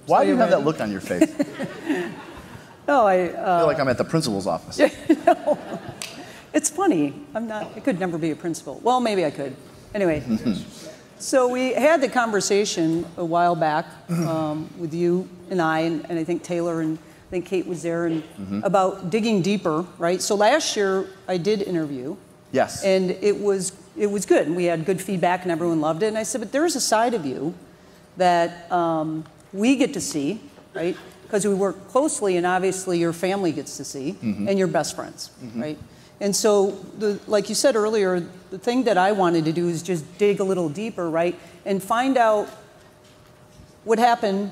Why do you have that look on your face? No, I feel like I'm at the principal's office. No. It's funny. I could never be a principal. Well, maybe I could. Anyway, so we had the conversation a while back with you and and I think Taylor and I think Kate was there, and about digging deeper, right? So last year I did interview. Yes. And it was good, and we had good feedback, and everyone loved it. And I said, but there's a side of you that we get to see, right? Because we work closely, and obviously your family gets to see, and your best friends, right? And so, like you said earlier, the thing that I wanted to do is just dig a little deeper, right? And find out what happened,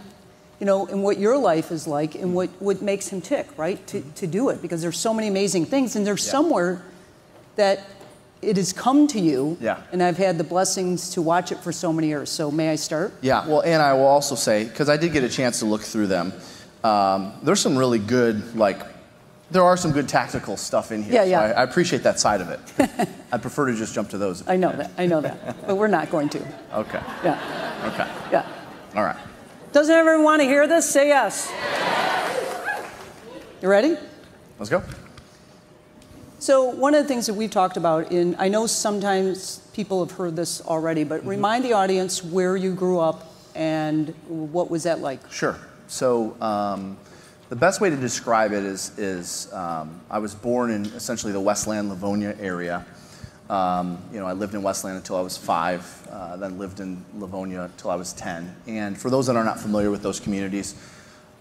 and what your life is like, and what makes him tick, right? To do it, because there's so many amazing things, and there's somewhere that it has come to you, and I've had the blessings to watch it for so many years. So may I start? Yeah, well, and I will also say, because I did get a chance to look through them, there's some really good, there are some good tactical stuff in here. Yeah, yeah. So I appreciate that side of it. I prefer to just jump to those. I know that, but we're not going to. Okay. Yeah. Okay. Yeah. All right. Doesn't everyone want to hear this? Say yes. You ready? Let's go. So one of the things that we've talked about, and I know sometimes people have heard this already, but remind the audience where you grew up and what was that like? Sure. So the best way to describe it is I was born in essentially the Westland, Livonia area. I lived in Westland until I was 5, then lived in Livonia until I was 10. And for those that are not familiar with those communities,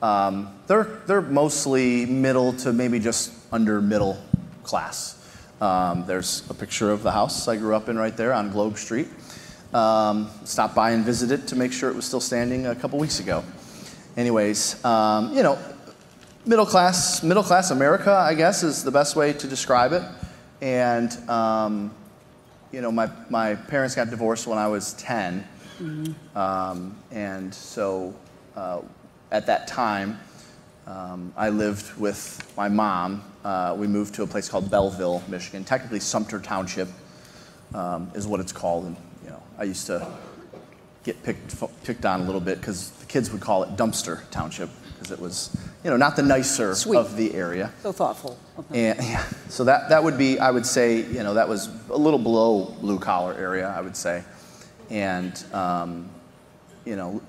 they're mostly middle to maybe just under middle class. There's a picture of the house I grew up in right there on Globe Street. Stopped by and visited to make sure it was still standing a couple weeks ago. Anyways, middle class America, I guess, is the best way to describe it. And my parents got divorced when I was 10, and so at that time, I lived with my mom. We moved to a place called Belleville, Michigan. Technically, Sumter Township is what it's called. And I used to get picked on a little bit because the kids would call it Dumpster Township because it was, not the nicer of the area. So thoughtful. And so that would be, I would say, that was a little below blue collar area, I would say, and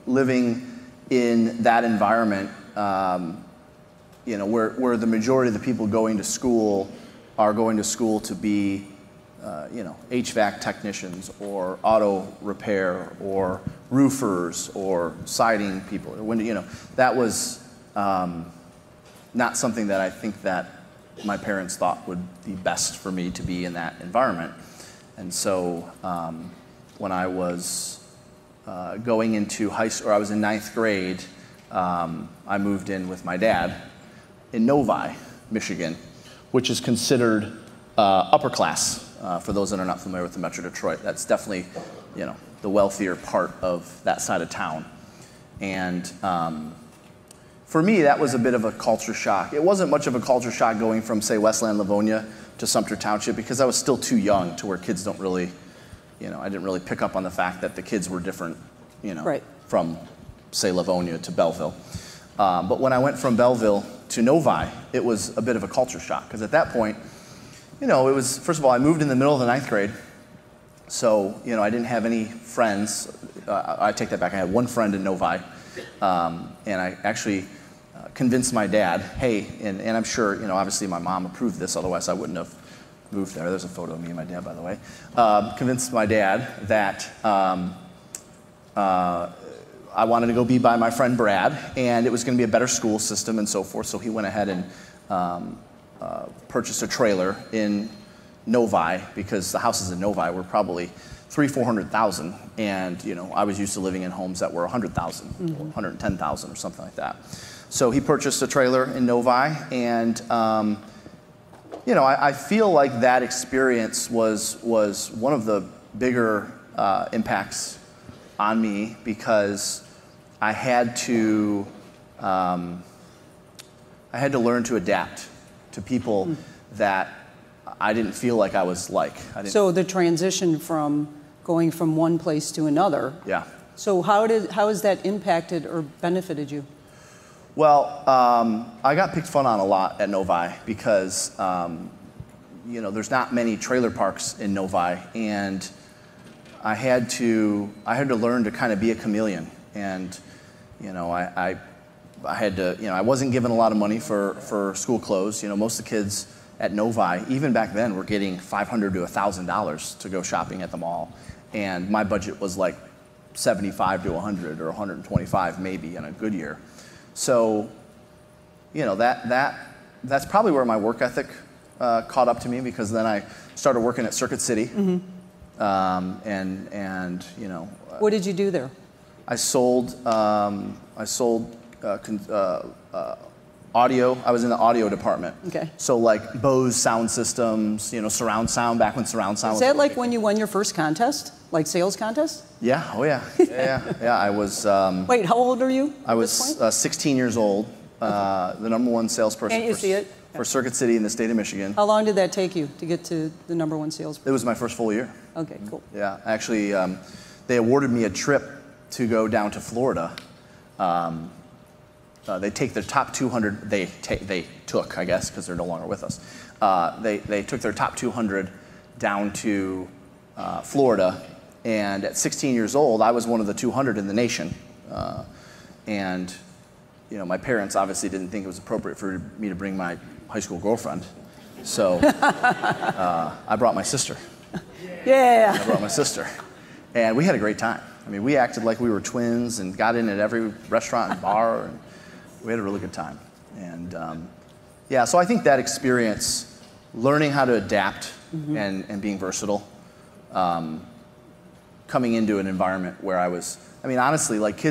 living in that environment. Where the majority of the people going to school are going to school to be, HVAC technicians or auto repair or roofers or siding people. That was not something that I think that my parents thought would be best for me to be in that environment. And so when I was going into high school, or I was in 9th grade, I moved in with my dad in Novi, Michigan, which is considered upper class for those that are not familiar with the Metro Detroit. That's definitely, the wealthier part of that side of town. And for me, that was a bit of a culture shock. It wasn't much of a culture shock going from, say, Westland, Livonia to Sumter Township because I was still too young to where kids don't really, I didn't really pick up on the fact that the kids were different, from, say, Livonia to Belleville. But when I went from Belleville to Novi, it was a bit of a culture shock because at that point, it was, first of all, I moved in the middle of the 9th grade. So, I didn't have any friends. I take that back. I had one friend in Novi. And I actually convinced my dad, hey, and I'm sure, obviously my mom approved this, otherwise I wouldn't have moved there. There's a photo of me and my dad, by the way. Convinced my dad that I wanted to go be by my friend Brad, and it was going to be a better school system and so forth. So he went ahead and purchased a trailer in Novi because the houses in Novi were probably $300,000-$400,000, and I was used to living in homes that were $100,000 or $110,000 or something like that. So he purchased a trailer in Novi, and I feel like that experience was one of the bigger impacts on me because I had to learn to adapt to people that I didn't feel like I was like. So the transition from going from one place to another. Yeah. So how has that impacted or benefited you? Well, I got picked fun on a lot at Novi because, you know, there's not many trailer parks in Novi, and I had to learn to kind of be a chameleon. And, you know, I had to, you know, I wasn't given a lot of money for school clothes. You know, most of the kids at Novi, even back then, were getting $500 to $1,000 to go shopping at the mall. And my budget was like 75 to 100 or 125 maybe in a good year. So, you know, that's probably where my work ethic caught up to me, because then I started working at Circuit City. And you know. What did you do there? I sold audio. I was in the audio department. Okay. So like Bose sound systems, you know, surround sound, back when surround sound was. Is that like when you won your first contest? Like sales contest? Yeah, oh yeah. Yeah. I was. Wait, how old are you? I was 16 years old, the #1 salesperson. Can't you see it? For Circuit City in the state of Michigan. How long did that take you to get to the #1 salesperson? It was my first full year. Okay, cool. Yeah, actually, they awarded me a trip to go down to Florida. They take their top 200. They took, I guess, because they're no longer with us. They took their top 200 down to Florida, and at 16 years old, I was one of the 200 in the nation. And you know, my parents obviously didn't think it was appropriate for me to bring my high school girlfriend, so I brought my sister. Yeah. I brought my sister, and we had a great time. I mean, we acted like we were twins and got in at every restaurant and bar, and we had a really good time. And yeah, so I think that experience, learning how to adapt and being versatile, coming into an environment where I was, I mean, honestly, like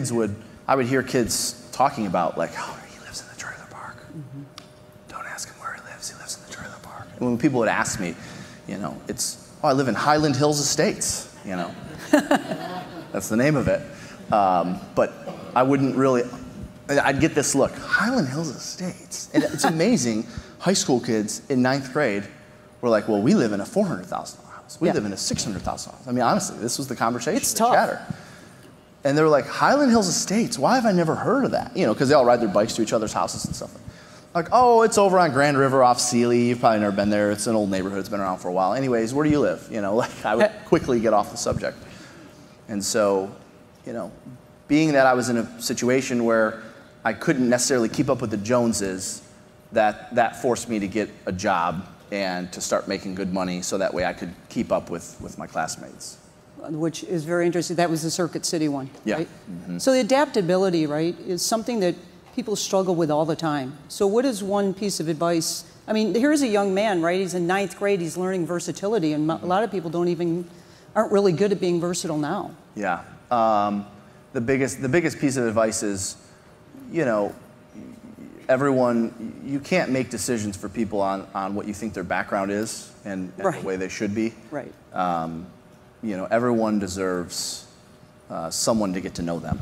I would hear kids talking about like, oh, he lives in the trailer park. Don't ask him where he lives in the trailer park. And when people would ask me, you know, I live in Highland Hills Estates, you know. That's the name of it. But I wouldn't really, I'd get this look, Highland Hills Estates. And it's amazing, high school kids in 9th grade were like, well, we live in a $400,000 house. We live in a $600,000 house. I mean, honestly, this was the conversation. It's tough. Chatter. And they were like, Highland Hills Estates, why have I never heard of that? You know, because they all ride their bikes to each other's houses and stuff. Like, oh, it's over on Grand River off Sealy. You've probably never been there. It's an old neighborhood. It's been around for a while. Anyways, where do you live? You know, like I would quickly get off the subject. And so, you know, being that I was in a situation where I couldn't necessarily keep up with the Joneses, that forced me to get a job and to start making good money so that way I could keep up with my classmates. Which is very interesting. That was the Circuit City one, yeah. Right? So the adaptability, right, is something that people struggle with all the time. So what is one piece of advice? I mean, here's a young man, right? He's in 9th grade. He's learning versatility, and a lot of people aren't really good at being versatile now. Yeah. The biggest piece of advice is, you know, you can't make decisions for people on what you think their background is and right. the way they should be. Right. You know, everyone deserves someone to get to know them,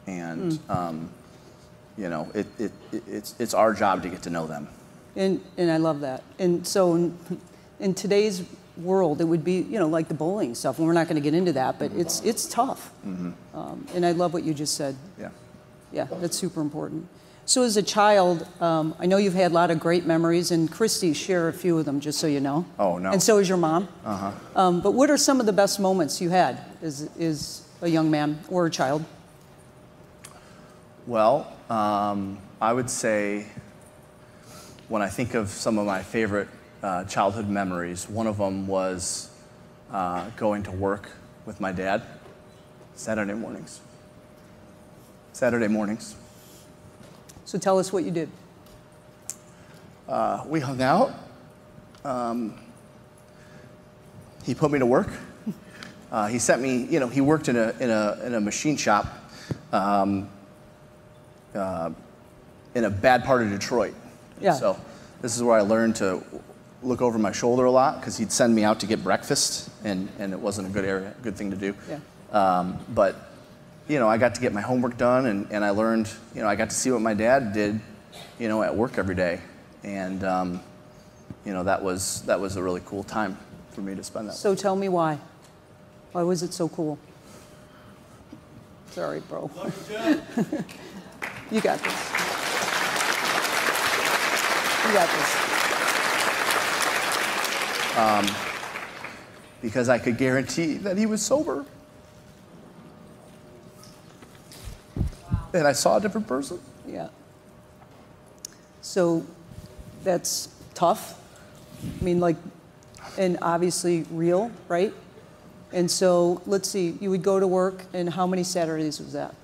and you know, it's our job to get to know them. And I love that. And so in today's world, it would be, you know, like the bullying stuff, and we're not going to get into that, but it's tough. And I love what you just said. Yeah. Yeah, that's super important. So as a child, I know you've had a lot of great memories, and Christy share a few of them, just so you know. Oh, no. And so is your mom. Uh-huh. But what are some of the best moments you had as a young man or a child? Well, I would say when I think of some of my favorite childhood memories, one of them was going to work with my dad Saturday mornings. So tell us what you did. We hung out. He put me to work. He sent me, you know, he worked in a machine shop in a bad part of Detroit. Yeah. So this is where I learned to look over my shoulder a lot, because he'd send me out to get breakfast, and it wasn't a good thing to do. Yeah. But you know, I got to get my homework done, and I learned, you know, I got to see what my dad did, you know, at work every day. And, you know, that was a really cool time for me to spend that. So tell me why. Why was it so cool? Sorry, bro. You got this. You got this. Because I could guarantee that he was sober. And I saw a different person. Yeah. So that's tough. I mean, like, and obviously real, right? And so let's see, you would go to work, and how many Saturdays was that?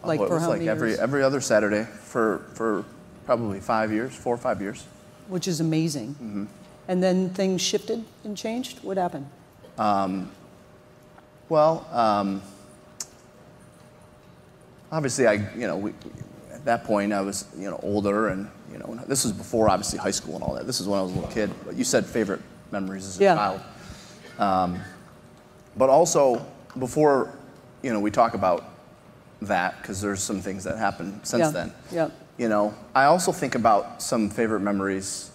Like It for was how like many years? every other Saturday for probably 5 years, 4 or 5 years. Which is amazing. Mm-hmm. And then things shifted and changed? What happened? Obviously, at that point, I was, older, and, this was before, obviously, high school and all that. This is when I was a little kid. But you said favorite memories as a child. But also, before, we talk about that, because there's some things that happened since then. Yeah. I also think about some favorite memories.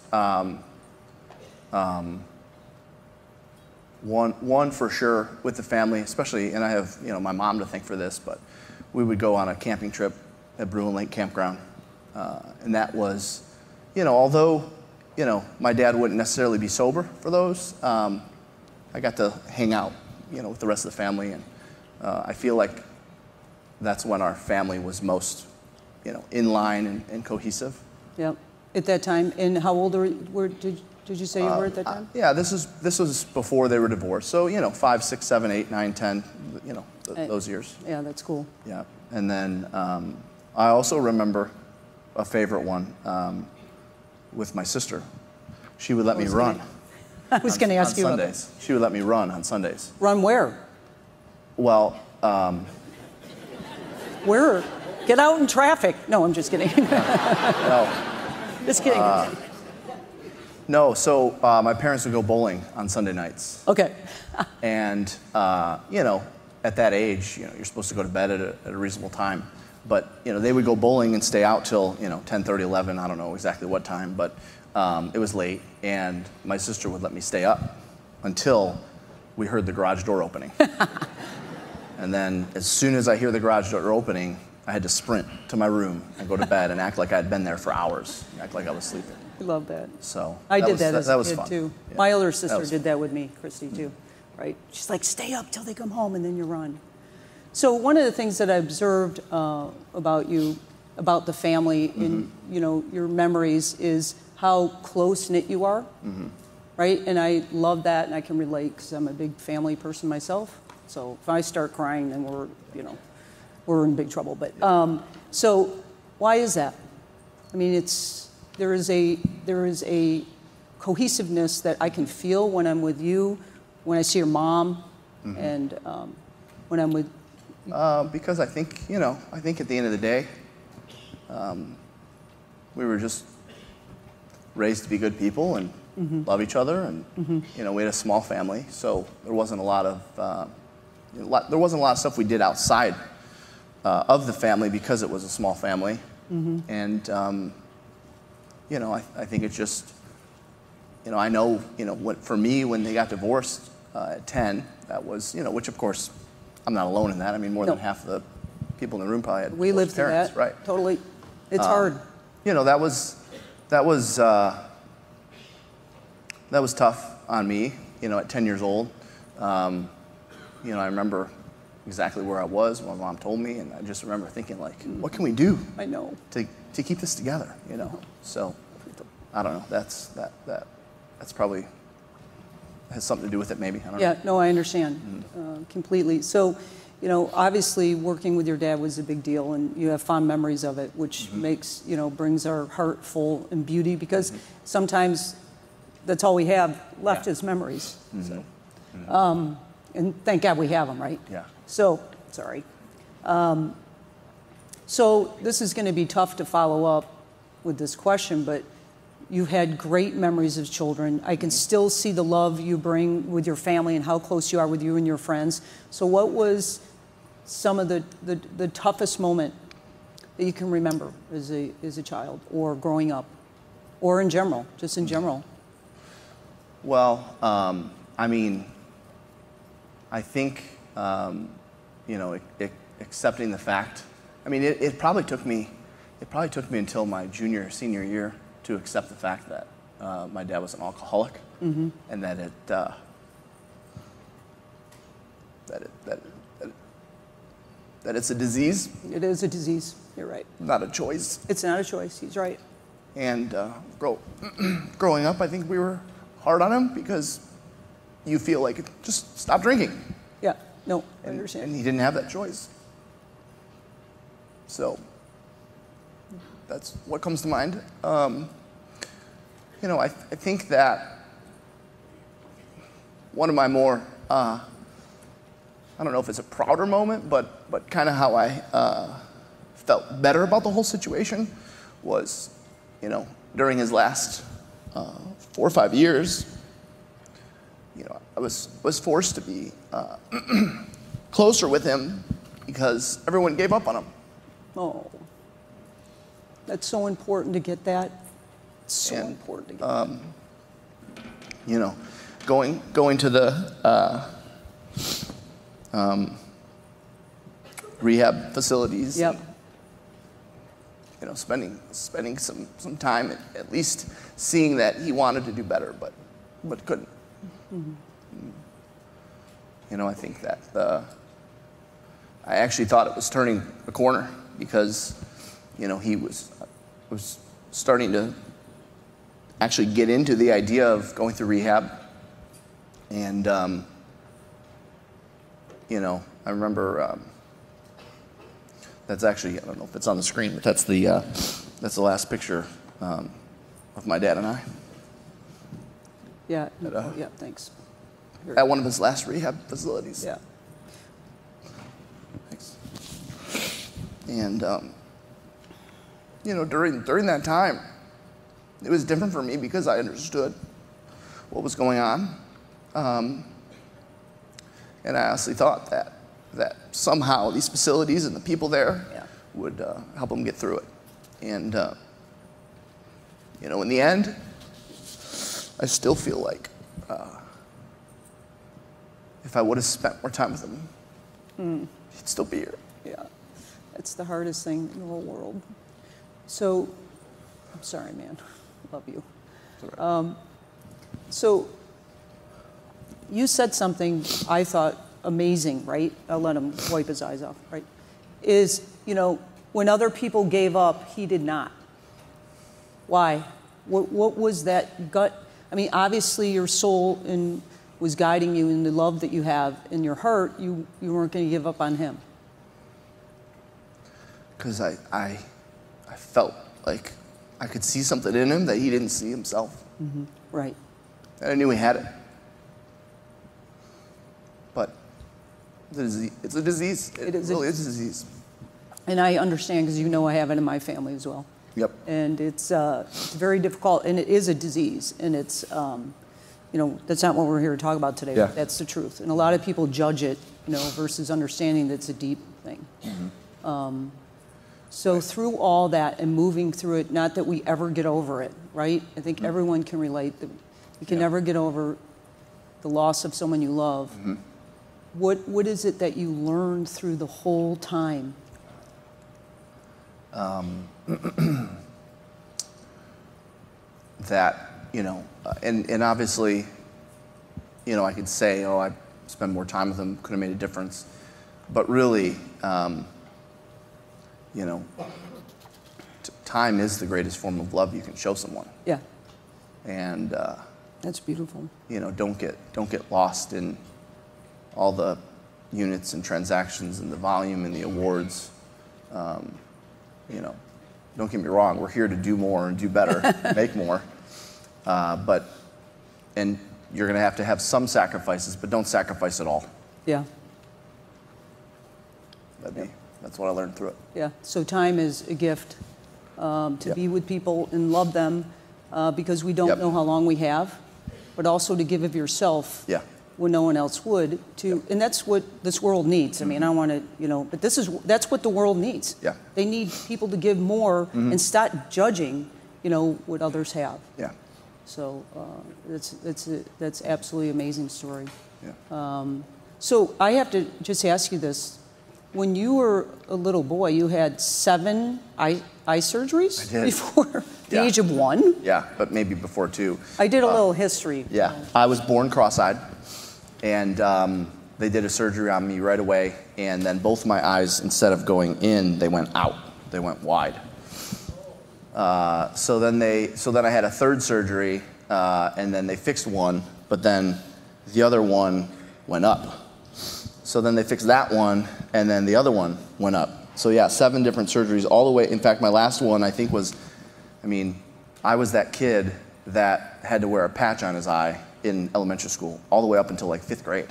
One for sure with the family, especially, and I have, my mom to thank for this, but we would go on a camping trip at Bruin Lake Campground. And that was, although, my dad wouldn't necessarily be sober for those, I got to hang out, with the rest of the family. And I feel like that's when our family was most, in line and cohesive. Yeah. At that time, and how old did you say you were at that time? Yeah, this was before they were divorced. So, 5, 6, 7, 8, 9, 10, those years. Yeah, that's cool. Yeah. And then I also remember a favorite one with my sister. She would let me run. I was going to ask you on about Sundays. that. She would let me run on Sundays. Run where? Well, Where? Get out in traffic. No, I'm just kidding. no. Just kidding. No, so my parents would go bowling on Sunday nights. Okay. And, at that age, you're supposed to go to bed at a reasonable time. But, they would go bowling and stay out till, 10:30, 11, I don't know exactly what time, but it was late. And my sister would let me stay up until we heard the garage door opening. And then as soon as I hear the garage door opening, I had to sprint to my room and go to bed and act like I'd been there for hours, act like I was sleeping. I love that. So I did that as a kid, fun. too. Yeah. My older sister did that fun. with me, Christy, too. Right? She's like, stay up till they come home, and then you run. So one of the things that I observed about you, about the family, in your memories, is how close-knit you are, right? And I love that, and I can relate, because I'm a big family person myself. So if I start crying, then we're in big trouble. But so why is that? I mean, there is a cohesiveness that I can feel when I'm with you, when I see your mom, and when I'm with. Because I think at the end of the day, we were just raised to be good people and love each other, and we had a small family, so there wasn't a lot of stuff we did outside of the family because it was a small family, and I think it's just, I know, what for me when they got divorced at 10, that was, which of course I'm not alone in that. I mean, more than half the people in the room probably had We lived through parents, that, right? Totally. It's hard. That was tough on me. At 10 years old, I remember exactly where I was when my mom told me, and I just remember thinking, like, what can we do? I know. To keep this together, So, I don't know. That's probably has something to do with it, maybe. I don't know. Yeah, no, I understand completely. So, obviously working with your dad was a big deal, and you have fond memories of it, which makes, brings our heart full in beauty, because sometimes that's all we have left is memories. So, and thank God we have them, right? Yeah. So, sorry. So this is going to be tough to follow up with this question, but you've had great memories of children. I can still see the love you bring with your family and how close you are with you and your friends. So what was some of the toughest moment that you can remember as a child, or growing up, or in general, just in general? Well, I mean, I think, accepting the fact. I mean, it probably took me until my senior year to accept the fact that my dad was an alcoholic, and that that it's a disease. It is a disease. You're right. Not a choice. It's not a choice. He's right. And growing up, I think we were hard on him because you feel like just stop drinking. Yeah. No, I understand. And he didn't have that choice. So that's what comes to mind. You know, I think that one of my more, I don't know if it's a prouder moment, but kind of how I felt better about the whole situation was, you know, during his last 4 or 5 years, you know, I was forced to be closer with him because everyone gave up on him. Oh, that's so important to get that. It's so important to get that. You know, going to the rehab facilities. Yep. You know, spending some time at least seeing that he wanted to do better, but couldn't. You know, I think that I actually thought it was turning a corner because, you know, he was starting to actually get into the idea of going through rehab, and you know, I remember that's actually, I don't know if it's on the screen, but that's the last picture of my dad and I. Yeah. Yeah. Thanks. At one of his last rehab facilities. Yeah. Thanks. And you know, during that time, it was different for me because I understood what was going on, and I honestly thought that somehow these facilities and the people there would help him get through it. And you know, in the end, I still feel like if I would have spent more time with him, he'd still be here. Yeah. It's the hardest thing in the whole world. So, I'm sorry, man. Love you. All right. So, you said something I thought amazing, right? I'll let him wipe his eyes off, right? Is, you know, when other people gave up, he did not. Why? What was that gut? I mean, obviously your soul was guiding you in the love that you have in your heart. You weren't going to give up on him. Because I felt like I could see something in him that he didn't see himself. Mm-hmm. Right. And I knew he had it. But it's a disease. It really is a disease. And I understand because you know I have it in my family as well. Yep. And it's very difficult, and it is a disease, and it's, you know, that's not what we're here to talk about today. Yeah. But that's the truth. And a lot of people judge it, you know, versus understanding that it's a deep thing. Mm-hmm. So through all that and moving through it, not that we ever get over it, right? I think everyone can relate that you can never get over the loss of someone you love. Mm-hmm. What is it that you learned through the whole time? That, you know, and obviously, you know, I could say, oh, I spent more time with him, could have made a difference. But really, you know, time is the greatest form of love you can show someone. Yeah. And that's beautiful. You know, don't get lost in all the units and transactions and the volume and the awards. You know, don't get me wrong, we're here to do more and do better, make more. And you're going to have some sacrifices, but don't sacrifice it all. Yeah. That's what I learned through it. Yeah, so time is a gift to be with people and love them because we don't know how long we have, but also to give of yourself when no one else would. And that's what this world needs. I mean, I don't want to, you know, but that's what the world needs. Yeah. They need people to give more and stop judging, you know, what others have. Yeah. So that's absolutely amazing story. Yeah. So I have to just ask you this. when you were a little boy, you had 7 eye surgeries before the age of 1? Yeah, but maybe before 2. I did a little history. Yeah, I was born cross-eyed, and they did a surgery on me right away, and then both my eyes, instead of going in, they went out. They went wide. So then I had a 3rd surgery, and then they fixed one, but then the other one went up. So then they fixed that one, and then the other one went up. So yeah, 7 different surgeries all the way. In fact, my last one, I think, was, I was that kid that had to wear a patch on his eye in elementary school, all the way up until like 5th grade.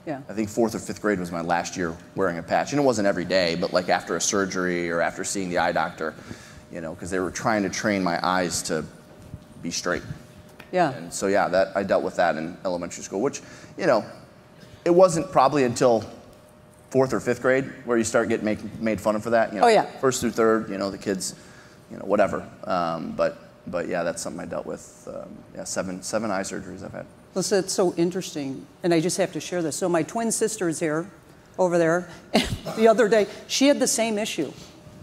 Yeah. I think 4th or 5th grade was my last year wearing a patch. And it wasn't every day, but like after a surgery or after seeing the eye doctor, because they were trying to train my eyes to be straight. Yeah. And so yeah, I dealt with that in elementary school, which, it wasn't probably until 4th or 5th grade where you start getting made fun of for that. Oh yeah. 1st through 3rd, the kids, whatever. But yeah, that's something I dealt with. Yeah, 7 eye surgeries I've had. Listen, it's so interesting, and I just have to share this. So my twin sister is here, over there, and the other day, she had the same issue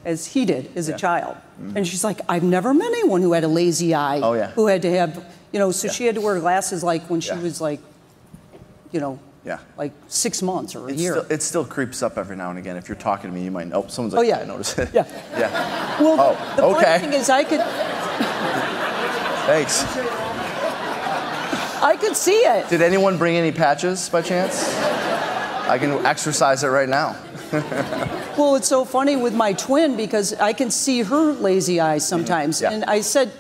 as he did as a child. Mm-hmm. And she's like, I've never met anyone who had a lazy eye, who had to have, so she had to wear glasses like when she was like, like 6 months or a year. It still creeps up every now and again. If you're talking to me, you might know. Someone's like, I noticed it. Yeah. Yeah. Well, the funny thing is I could... Thanks. I could see it. Did anyone bring any patches by chance? I can exercise it right now. Well, it's so funny with my twin because I can see her lazy eyes sometimes. And I said,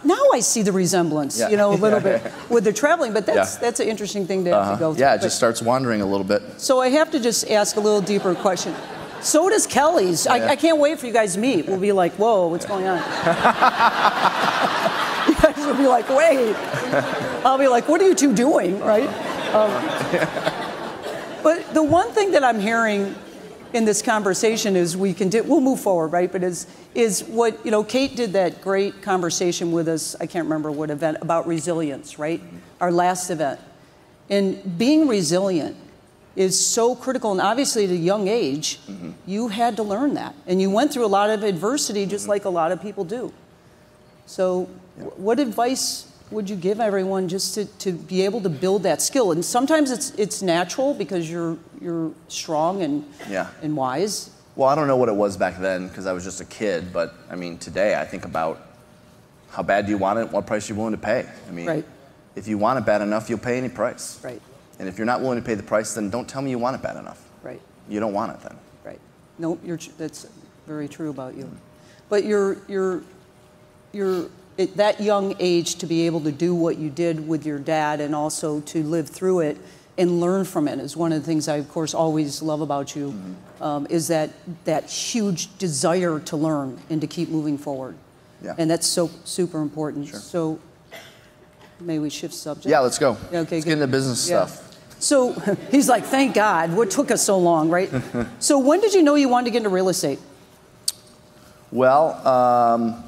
now I see the resemblance, a little bit with the traveling, but that's an interesting thing to have to go through. Yeah, it just starts wandering a little bit. So I have to just ask a little deeper question. So does Kelly's. I can't wait for you guys to meet. We'll be like, whoa, what's going on? You guys will be like, wait. I'll be like, what are you two doing, right? But the one thing that I'm hearing in this conversation is we'll move forward, right? But is what, Kate did that great conversation with us, I can't remember what event, about resilience, right? Our last event. And being resilient is so critical. And obviously at a young age, you had to learn that. And you went through a lot of adversity just like a lot of people do. So what advice would you give everyone just to be able to build that skill? And sometimes it's natural because you're strong and wise. Well, I don't know what it was back then because I was just a kid, but today I think about how bad do you want it, what price you're willing to pay. If you want it bad enough, you'll pay any price. Right. And if you're not willing to pay the price, then don't tell me you want it bad enough. Right. You don't want it then. Right. No, that's very true about you. But you're at that young age to be able to do what you did with your dad and also to live through it and learn from it is one of the things I, of course, always love about you, is that huge desire to learn and to keep moving forward. Yeah. And that's so super important. Sure. So may we shift subject? Yeah, let's go. Okay, let's get into business stuff. So he's like, thank God. What took us so long, right? So when did you know you wanted to get into real estate? Well,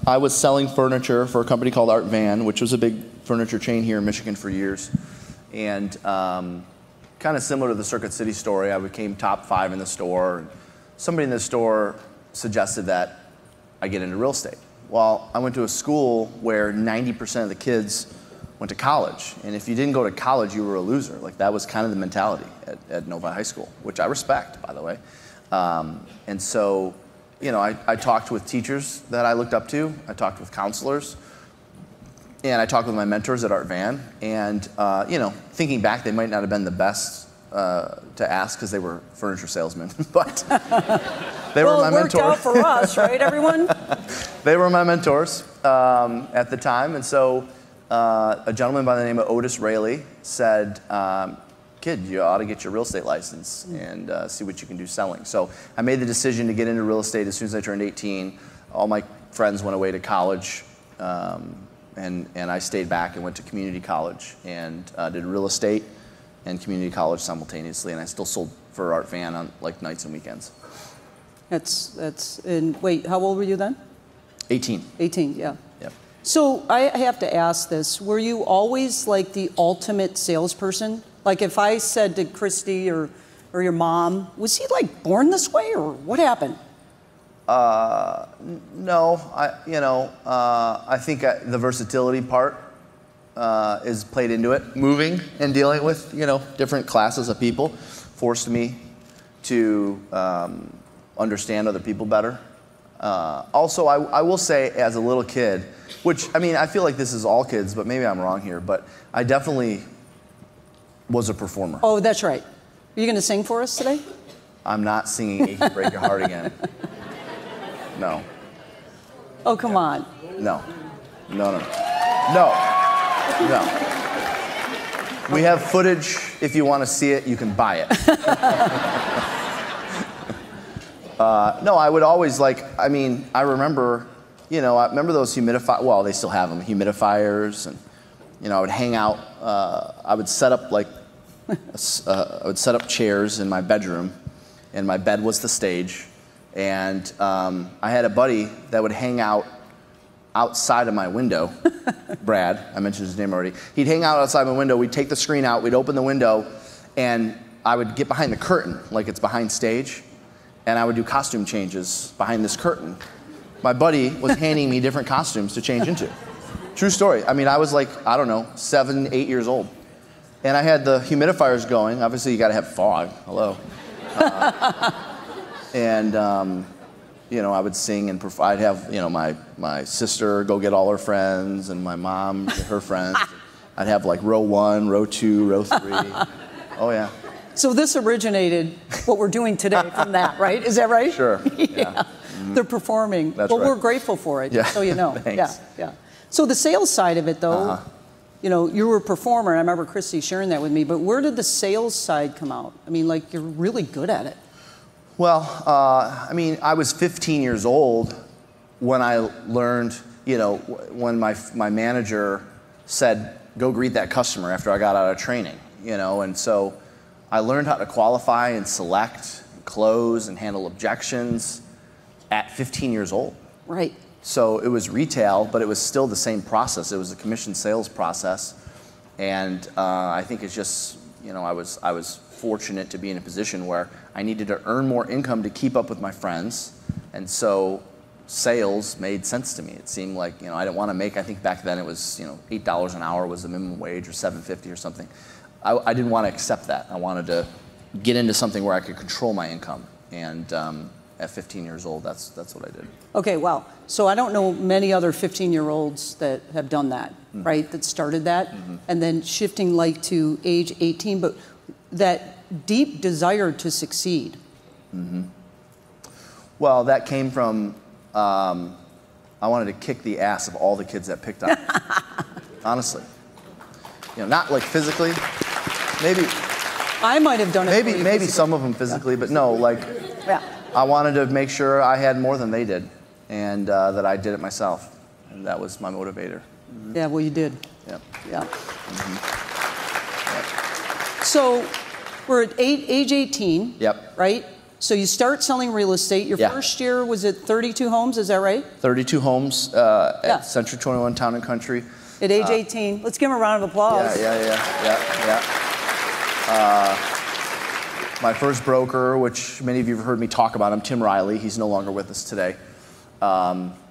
I was selling furniture for a company called Art Van, which was a big furniture chain here in Michigan for years. And kind of similar to the Circuit City story, I became top 5 in the store. Somebody in the store suggested that I get into real estate. Well, I went to a school where 90% of the kids went to college. And if you didn't go to college, you were a loser. Like, that was kind of the mentality at Novi High School, which I respect, by the way. And so, I talked with teachers that I looked up to. I talked with counselors. And I talked with my mentors at Art Van. And, thinking back, they might not have been the best to ask because they were furniture salesmen. But they were my mentors. Well, it worked out for us, right, everyone? They were my mentors at the time. And so a gentleman by the name of Otis Rayleigh said, kid, you ought to get your real estate license and see what you can do selling. So I made the decision to get into real estate as soon as I turned 18. All my friends went away to college, and I stayed back and went to community college and did real estate and community college simultaneously. And I still sold for Art Van on like nights and weekends. And wait, how old were you then? 18. 18, yeah. Yep. So I have to ask this. Were you always like the ultimate salesperson? Like if I said to Christy or or your mom? Was he like born this way, or what happened? No, I think the versatility part is played into it. Moving and dealing with, different classes of people forced me to understand other people better. Also, I will say, as a little kid, which, I feel like this is all kids, but maybe I'm wrong here, but I definitely was a performer. Oh, that's right. Are you going to sing for us today? I'm not singing Achy Break Your Heart again. No. Oh, come on. No. No. We have footage. If you want to see it, you can buy it. No, I would always I remember, I remember those well, they still have them, humidifiers, and, I would hang out, I would set up chairs in my bedroom, and my bed was the stage, and I had a buddy that would hang out outside of my window. Brad, I mentioned his name already. He'd hang out outside my window, we'd take the screen out, we'd open the window, and I would get behind the curtain, like it's behind stage, and I would do costume changes behind this curtain. My buddy was handing me different costumes to change into. True story. I was 7, 8 years old. And I had the humidifiers going. Obviously, you got to have fog. Hello. I would sing and perform. I'd have, my sister go get all her friends, and my mom get her friends. I'd have row 1, row 2, row 3. Oh, yeah. So this originated what we're doing today from that, right? Is that right? Sure. Yeah. Mm-hmm. They're performing. That's right. We're grateful for it, just so you know. Thanks. Yeah. So the sales side of it, though, you were a performer. I remember Christy sharing that with me. But where did the sales side come out? You're really good at it. Well, I was 15 years old when I learned, when my manager said, go greet that customer after I got out of training, and so I learned how to qualify and select, and close, and handle objections at 15 years old. Right. So it was retail, but it was still the same process. It was a commission sales process, and I think it's just, I was fortunate to be in a position where I needed to earn more income to keep up with my friends, and so sales made sense to me. It seemed like, I didn't want to make, I think back then it was, $8 an hour was the minimum wage, or $7.50 or something. I didn't want to accept that. I wanted to get into something where I could control my income, and at 15 years old, that's what I did. Okay, wow. So I don't know many other 15-year-olds that have done that, right, that started that, and then shifting to age 18, but that deep desire to succeed. Well, that came from, I wanted to kick the ass of all the kids that picked on me. Honestly. Not physically. Maybe I might have done it. Maybe some of them physically, but no, yeah. I wanted to make sure I had more than they did, and that I did it myself, and that was my motivator. Yeah, well, you did. Yep. Yeah. Yep. So we're at age 18. Yep. Right? So you start selling real estate. Your first year was at 32 homes, is that right? 32 homes at Century 21 Town and Country. At age 18. Let's give him a round of applause. Yeah. My first broker, which many of you have heard me talk about him, Tim Riley, he's no longer with us today.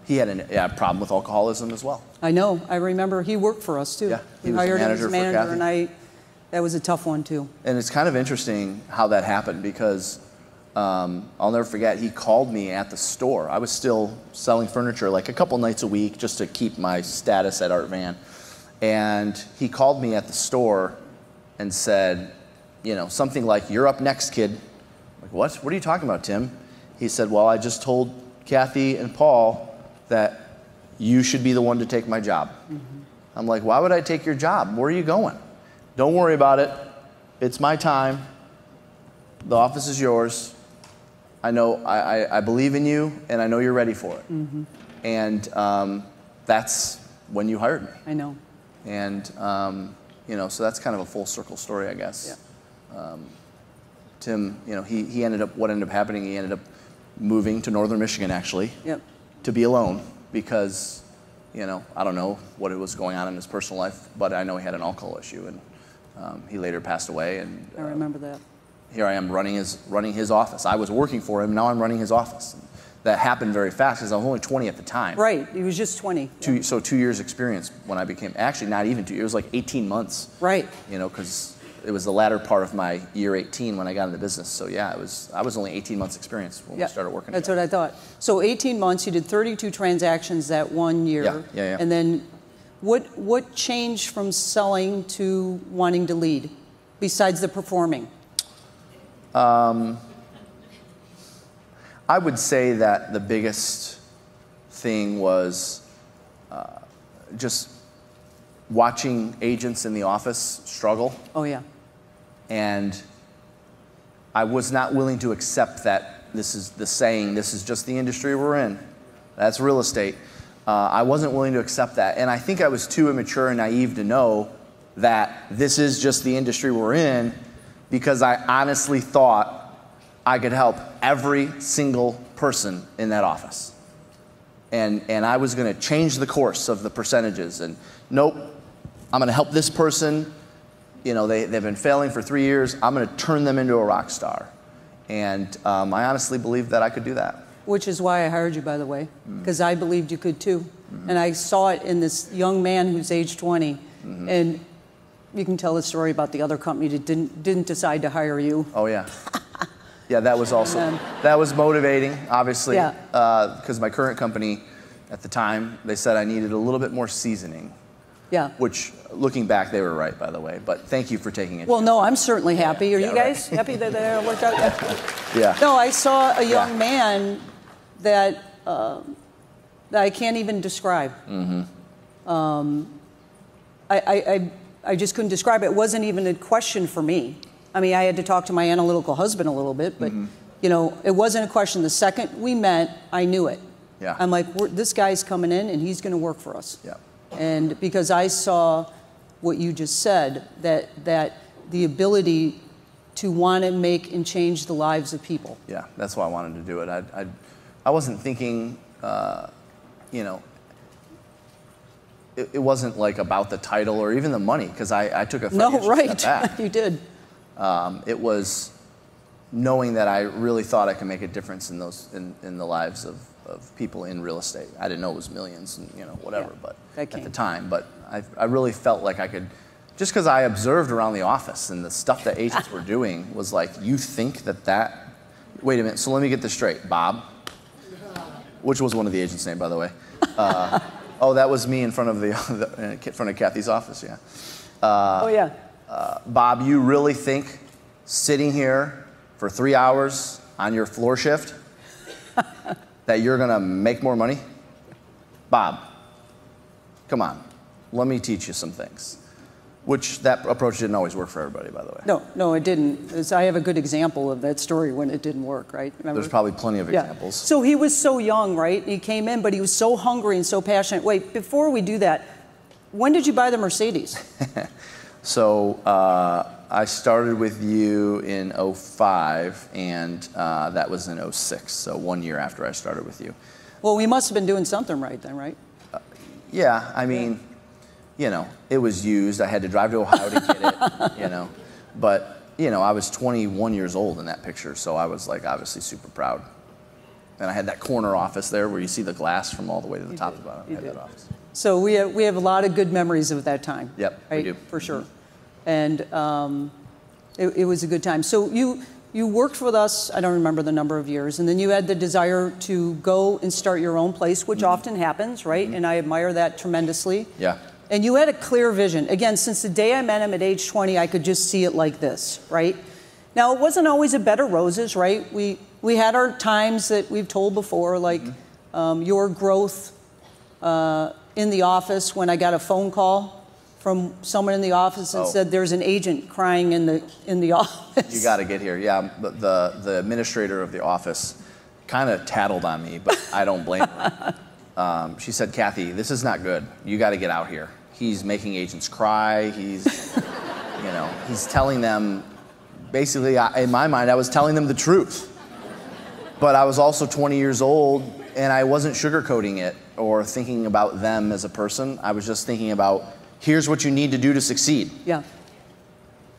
He had a problem with alcoholism as well. I know. I remember he worked for us, too. Yeah, he was hired him as manager, and that was a tough one, too. And it's kind of interesting how that happened, because I'll never forget, he called me at the store. I was still selling furniture a couple nights a week just to keep my status at Art Van. And he called me at the store and said, something like, "You're up next, kid." I'm like, what? What are you talking about, Tim? He said, "Well, I just told Kathy and Paul that you should be the one to take my job." I'm like, "Why would I take your job? Where are you going?" "Don't worry about it. It's my time. The office is yours. I know, I believe in you, and I know you're ready for it." And that's when you hired me. I know. And, so that's kind of a full circle story, I guess. Yeah. Tim, he ended up, what ended up happening, he ended up moving to northern Michigan, actually, to be alone, because, I don't know what was going on in his personal life, but I know he had an alcohol issue, and he later passed away. And I remember that. here I am running his office. I was working for him, now I'm running his office. That happened very fast because I was only 20 at the time. Right, he was just 20. So 2 years experience when I became, actually not even 2 years, it was like 18 months. Right. You know, because it was the latter part of my year 18 when I got into business. So yeah, I was only 18 months experience when we started working That's together. what I thought. So 18 months, you did 32 transactions that 1 year. Yeah. And then what changed from selling to wanting to lead, besides the performing? I would say that the biggest thing was just watching agents in the office struggle. Oh, yeah. And I was not willing to accept that this is the saying, this is just the industry we're in. That's real estate. I wasn't willing to accept that. And I think I was too immature and naive to know that this is just the industry we're in, because I honestly thought I could help every single person in that office. And I was going to change the course of the percentages. And nope, I'm going to help this person. You know, they've been failing for 3 years. I'm going to turn them into a rock star. And I honestly believed that I could do that. Which is why I hired you, by the way, because I believed you could too. And I saw it in this young man who's age 20. And you can tell the story about the other company that didn't decide to hire you. Oh, yeah. Yeah, that was also, that was motivating, obviously, because my current company at the time, they said I needed a little bit more seasoning. Yeah. Which, looking back, they were right, by the way. But thank you for taking it. Well, no, I'm certainly happy. Are you guys happy that that worked out? Yeah. No, I saw a young man that I can't even describe. I just couldn't describe it. It wasn't even a question for me. I mean, I had to talk to my analytical husband a little bit, but you know, it wasn't a question. The second we met, I knew it. Yeah. I'm like, this guy's coming in, and he's going to work for us. Yeah. And because I saw what you just said, that the ability to want to make and change the lives of people. Yeah, that's why I wanted to do it. I wasn't thinking, you know, it wasn't like about the title or even the money, because I took a financial step back. You did. It was knowing that I really thought I could make a difference in the lives of people in real estate. I didn't know it was millions and, you know, whatever, but at the time. But I really felt like I could, just because I observed around the office and the stuff that agents were doing was like, you think that, wait a minute, so let me get this straight. Bob, which was one of the agents' name, by the way. Oh, that was me in front of in front of Kathy's office, yeah. Oh, yeah. Bob, you really think sitting here for 3 hours on your floor shift that you're going to make more money? Bob, come on. Let me teach you some things. Which, that approach didn't always work for everybody, by the way. No, it didn't. I have a good example of that story when it didn't work, right? Remember? There's probably plenty of examples. So he was so young, right? He came in, but he was so hungry and so passionate. Wait, before we do that, when did you buy the Mercedes? So I started with you in 05, and that was in 06, so 1 year after I started with you. Well, we must have been doing something right then, right? Yeah, I mean, you know, it was used. I had to drive to Ohio to get it, you know. But, you know, I was 21 years old in that picture, so I was, like, obviously super proud. And I had that corner office there where you see the glass from all the way to the top of the bottom. I had that office. So we have a lot of good memories of that time. Yep, right? We do. For sure. And it was a good time. So you worked with us, I don't remember the number of years, and then you had the desire to go and start your own place, which often happens, right? And I admire that tremendously. Yeah. And you had a clear vision. Again, since the day I met him at age 20, I could just see it like this, right? Now, it wasn't always a bed of roses, right? We had our times that we've told before, like your growth in the office when I got a phone call from someone in the office and said there's an agent crying in the office. You got to get here. Yeah, the administrator of the office kind of tattled on me, but I don't blame her. She said, Kathy, this is not good. You got to get out here. He's making agents cry. He's, you know, he's telling them, basically, in my mind, I was telling them the truth. But I was also 20 years old, and I wasn't sugarcoating it or thinking about them as a person. I was just thinking about, here's what you need to do to succeed. Yeah.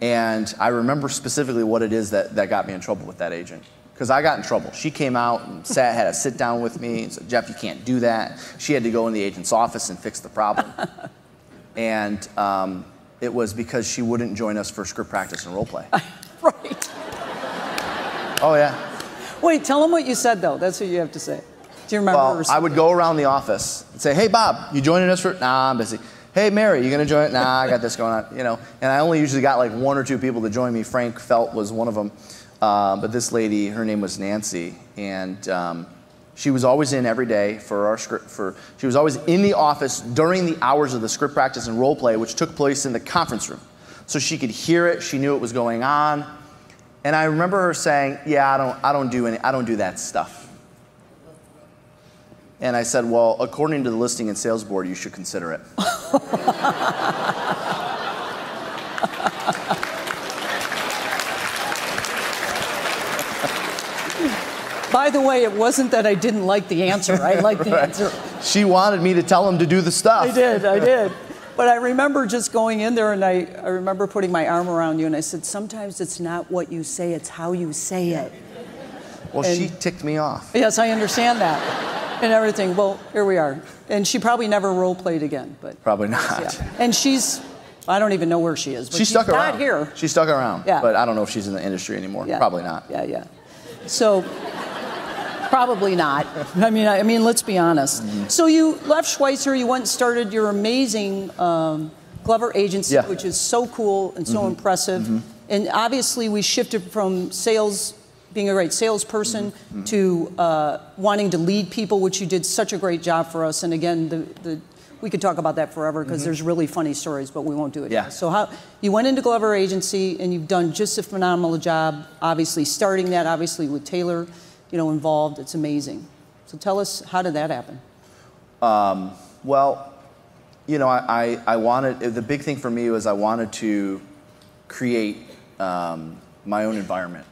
And I remember specifically what it is that got me in trouble with that agent. Because I got in trouble. She came out and had a sit down with me and said, Jeff, you can't do that. She had to go in the agent's office and fix the problem. And it was because she wouldn't join us for script practice and role play. Right. Oh, yeah. Wait, tell them what you said, though. That's what you have to say. Do you remember? Well, I would go around the office and say, hey, Bob, you joining us for? Nah, I'm busy. Hey, Mary, you going to join? Nah, I got this going on. You know, and I only usually got like 1 or 2 people to join me. Frank Felt was one of them. But this lady, her name was Nancy, and she was always in every day for our script. She was always in the office during the hours of the script practice and role play, which took place in the conference room. So she could hear it. She knew it was going on. And I remember her saying, yeah, I don't do that stuff. And I said, well, according to the listing and sales board, you should consider it. By the way, it wasn't that I didn't like the answer. I liked the answer. She wanted me to tell him to do the stuff. I did. But I remember just going in there, and I remember putting my arm around you, and I said, sometimes it's not what you say, it's how you say it. Well, she ticked me off. Yes, I understand that. And everything. Well, here we are. And she probably never role played again. But probably not. Yeah. And I don't even know where she is. But she's stuck around. Not here. She stuck around. Yeah. But I don't know if she's in the industry anymore. Yeah. Probably not. Yeah. So, probably not. I mean, let's be honest. Mm-hmm. So you left Schweitzer. You went and started your amazing Glover Agency, which is so cool and so impressive. Mm-hmm. And obviously, we shifted from being a great salesperson to wanting to lead people, which you did such a great job for us. And again, we could talk about that forever because there's really funny stories, but we won't do it. Yeah. So you went into Glover Agency and you've done just a phenomenal job, obviously starting that, obviously with Taylor, involved. It's amazing. So tell us, how did that happen? Well, I wanted, the big thing for me was I wanted to create my own environment.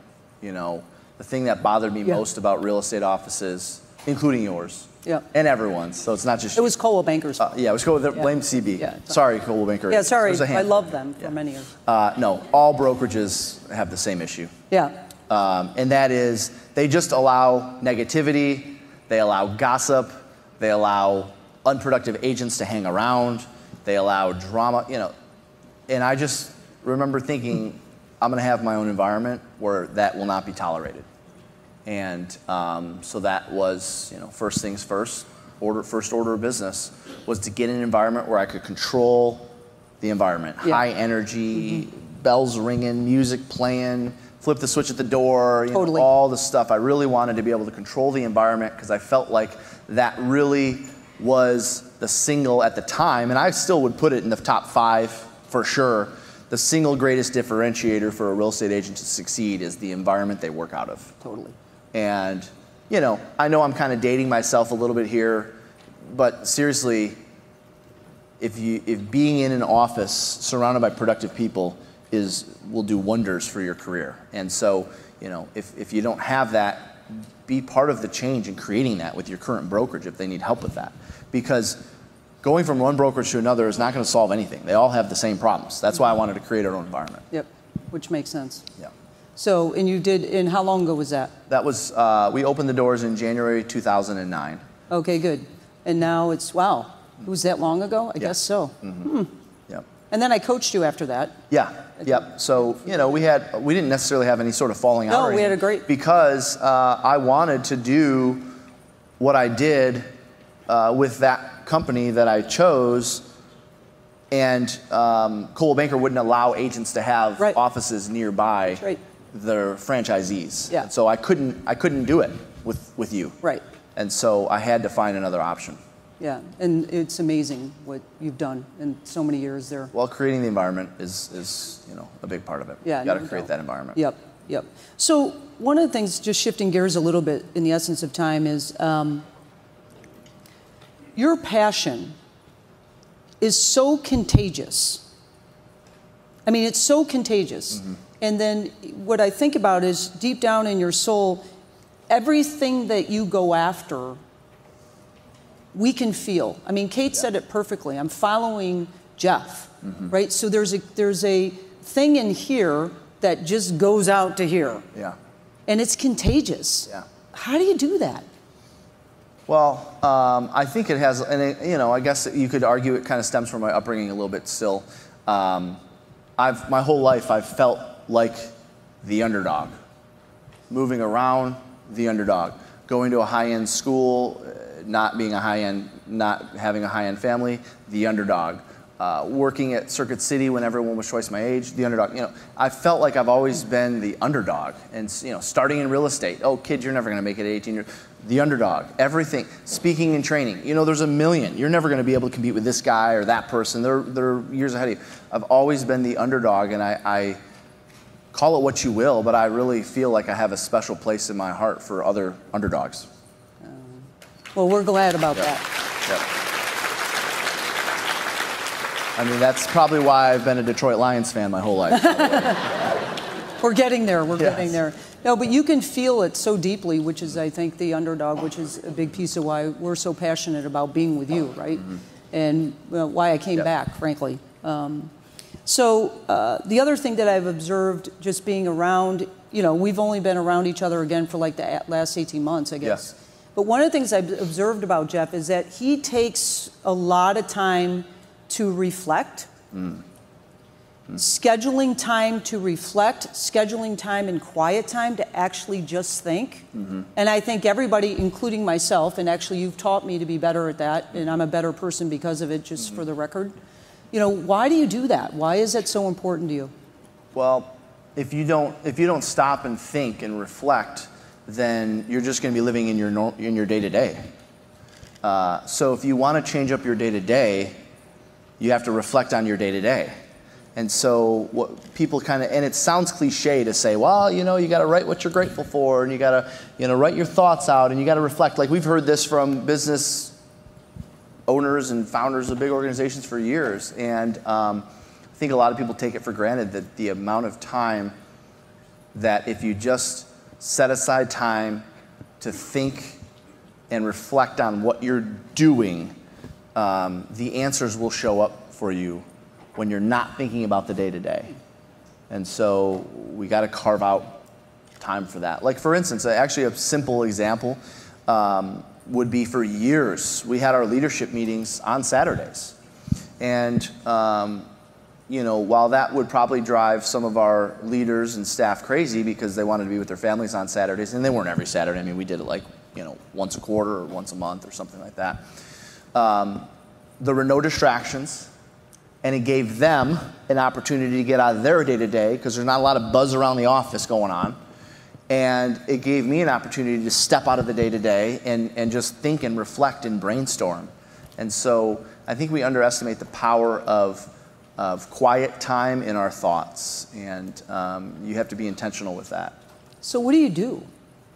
The thing that bothered me most about real estate offices, including yours, and everyone's, so it's not just... It was Coldwell Banker's. It was Coldwell, blame CB. Yeah, sorry, Coldwell Banker. Yeah, sorry, I love them for many years. No, all brokerages have the same issue. Yeah. And that is, they just allow negativity, they allow gossip, they allow unproductive agents to hang around, they allow drama, and I just remember thinking, I'm going to have my own environment where that will not be tolerated. And so that was, first things first, first order of business was to get an environment where I could control the environment. High energy, bells ringing, music playing, flip the switch at the door, all the stuff. I really wanted to be able to control the environment because I felt like that really was the single at the time, and I still would put it in the top 5 for sure. The single greatest differentiator for a real estate agent to succeed is the environment they work out of. Totally. And, I know I'm kind of dating myself a little bit here, but seriously, if being in an office surrounded by productive people will do wonders for your career. And so, if you don't have that, be part of the change in creating that with your current brokerage if they need help with that. Because going from one brokerage to another is not going to solve anything. They all have the same problems. That's why I wanted to create our own environment. Yep, which makes sense. Yeah. So, and how long ago was that? That was, we opened the doors in January 2009. Okay, good. And now it was that long ago? I guess so. Mm-hmm. Yep. And then I coached you after that. Yeah. Yep. So, we didn't necessarily have any sort of falling out. No, we had a great... Because I wanted to do what I did with that company that I chose, and Coldwell Banker wouldn't allow agents to have offices nearby their franchisees. Yeah. And so I couldn't do it with you. Right. And so I had to find another option. Yeah, and it's amazing what you've done in so many years there. Well, creating the environment is a big part of it. Yeah, you got to create that environment. Yep. So one of the things, just shifting gears a little bit in the essence of time, is your passion is so contagious. I mean, it's so contagious. Mm-hmm. And then what I think about is deep down in your soul, everything that you go after, we can feel. I mean, Kate said it perfectly. I'm following Jeff, right? So there's a thing in here that just goes out to here. Yeah. And it's contagious. Yeah. How do you do that? Well, I think it has, and I guess you could argue it kind of stems from my upbringing a little bit still. My whole life I've felt like the underdog. Moving around, the underdog. Going to a high-end school, not having a high-end family, the underdog. Working at Circuit City when everyone was twice my age, the underdog. I felt like I've always been the underdog. And starting in real estate, oh, kid, you're never going to make it at 18 years. The underdog, everything. Speaking and training, there's a million. You're never going to be able to compete with this guy or that person. They're years ahead of you. I've always been the underdog, and I call it what you will, but I really feel like I have a special place in my heart for other underdogs. Well, we're glad about that. Yep. I mean, that's probably why I've been a Detroit Lions fan my whole life. We're getting there. We're getting there. No, but you can feel it so deeply, which is, I think, the underdog, which is a big piece of why we're so passionate about being with you, right? Mm-hmm. And why I came back, frankly. So the other thing that I've observed just being around, we've only been around each other again for like the last 18 months, I guess. Yeah. But one of the things I've observed about Jeff is that he takes a lot of time to reflect. Scheduling time to reflect, scheduling time and quiet time to actually just think. And I think everybody, including myself, and actually you've taught me to be better at that, and I'm a better person because of it, just for the record. Why do you do that? Why is that so important to you? Well, if you don't stop and think and reflect, then you're just going to be living in your day-to-day. So if you want to change up your day-to-day, you have to reflect on your day-to-day. And so what people and it sounds cliche to say, well, you got to write what you're grateful for, and you got to, write your thoughts out, and you got to reflect. Like we've heard this from business owners and founders of big organizations for years. And I think a lot of people take it for granted that the amount of time that if you just set aside time to think and reflect on what you're doing, the answers will show up for you when you're not thinking about the day-to-day. And so we got to carve out time for that. Like for instance, actually a simple example would be for years, we had our leadership meetings on Saturdays. And while that would probably drive some of our leaders and staff crazy because they wanted to be with their families on Saturdays, and they weren't every Saturday. I mean, we did it like, once a quarter or once a month or something like that. There were no distractions. And it gave them an opportunity to get out of their day-to-day because there's not a lot of buzz around the office going on. And it gave me an opportunity to step out of the day-to-day and just think and reflect and brainstorm. And so I think we underestimate the power of quiet time in our thoughts. And you have to be intentional with that. So what do you do?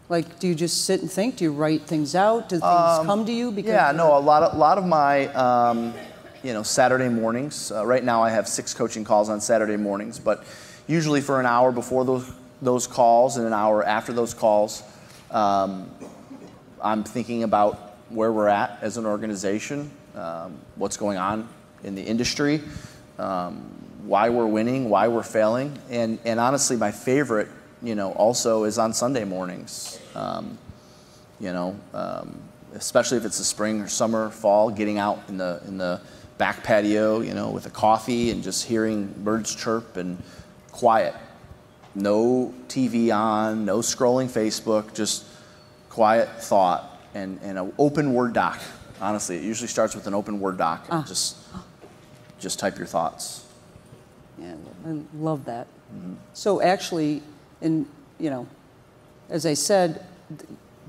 Like, do you just sit and think? Do you write things out? Do things come to you? Because a lot of my... Saturday mornings. Right now I have 6 coaching calls on Saturday mornings, but usually for an hour before those calls and an hour after those calls, I'm thinking about where we're at as an organization, what's going on in the industry, why we're winning, why we're failing, and honestly my favorite, also is on Sunday mornings. Especially if it's the spring or summer, fall, getting out in the back patio, with a coffee and just hearing birds chirp and quiet. No TV on, no scrolling Facebook, just quiet thought and an open Word doc. Honestly, it usually starts with an open Word doc and just type your thoughts. Yeah, I love that. So actually, as I said,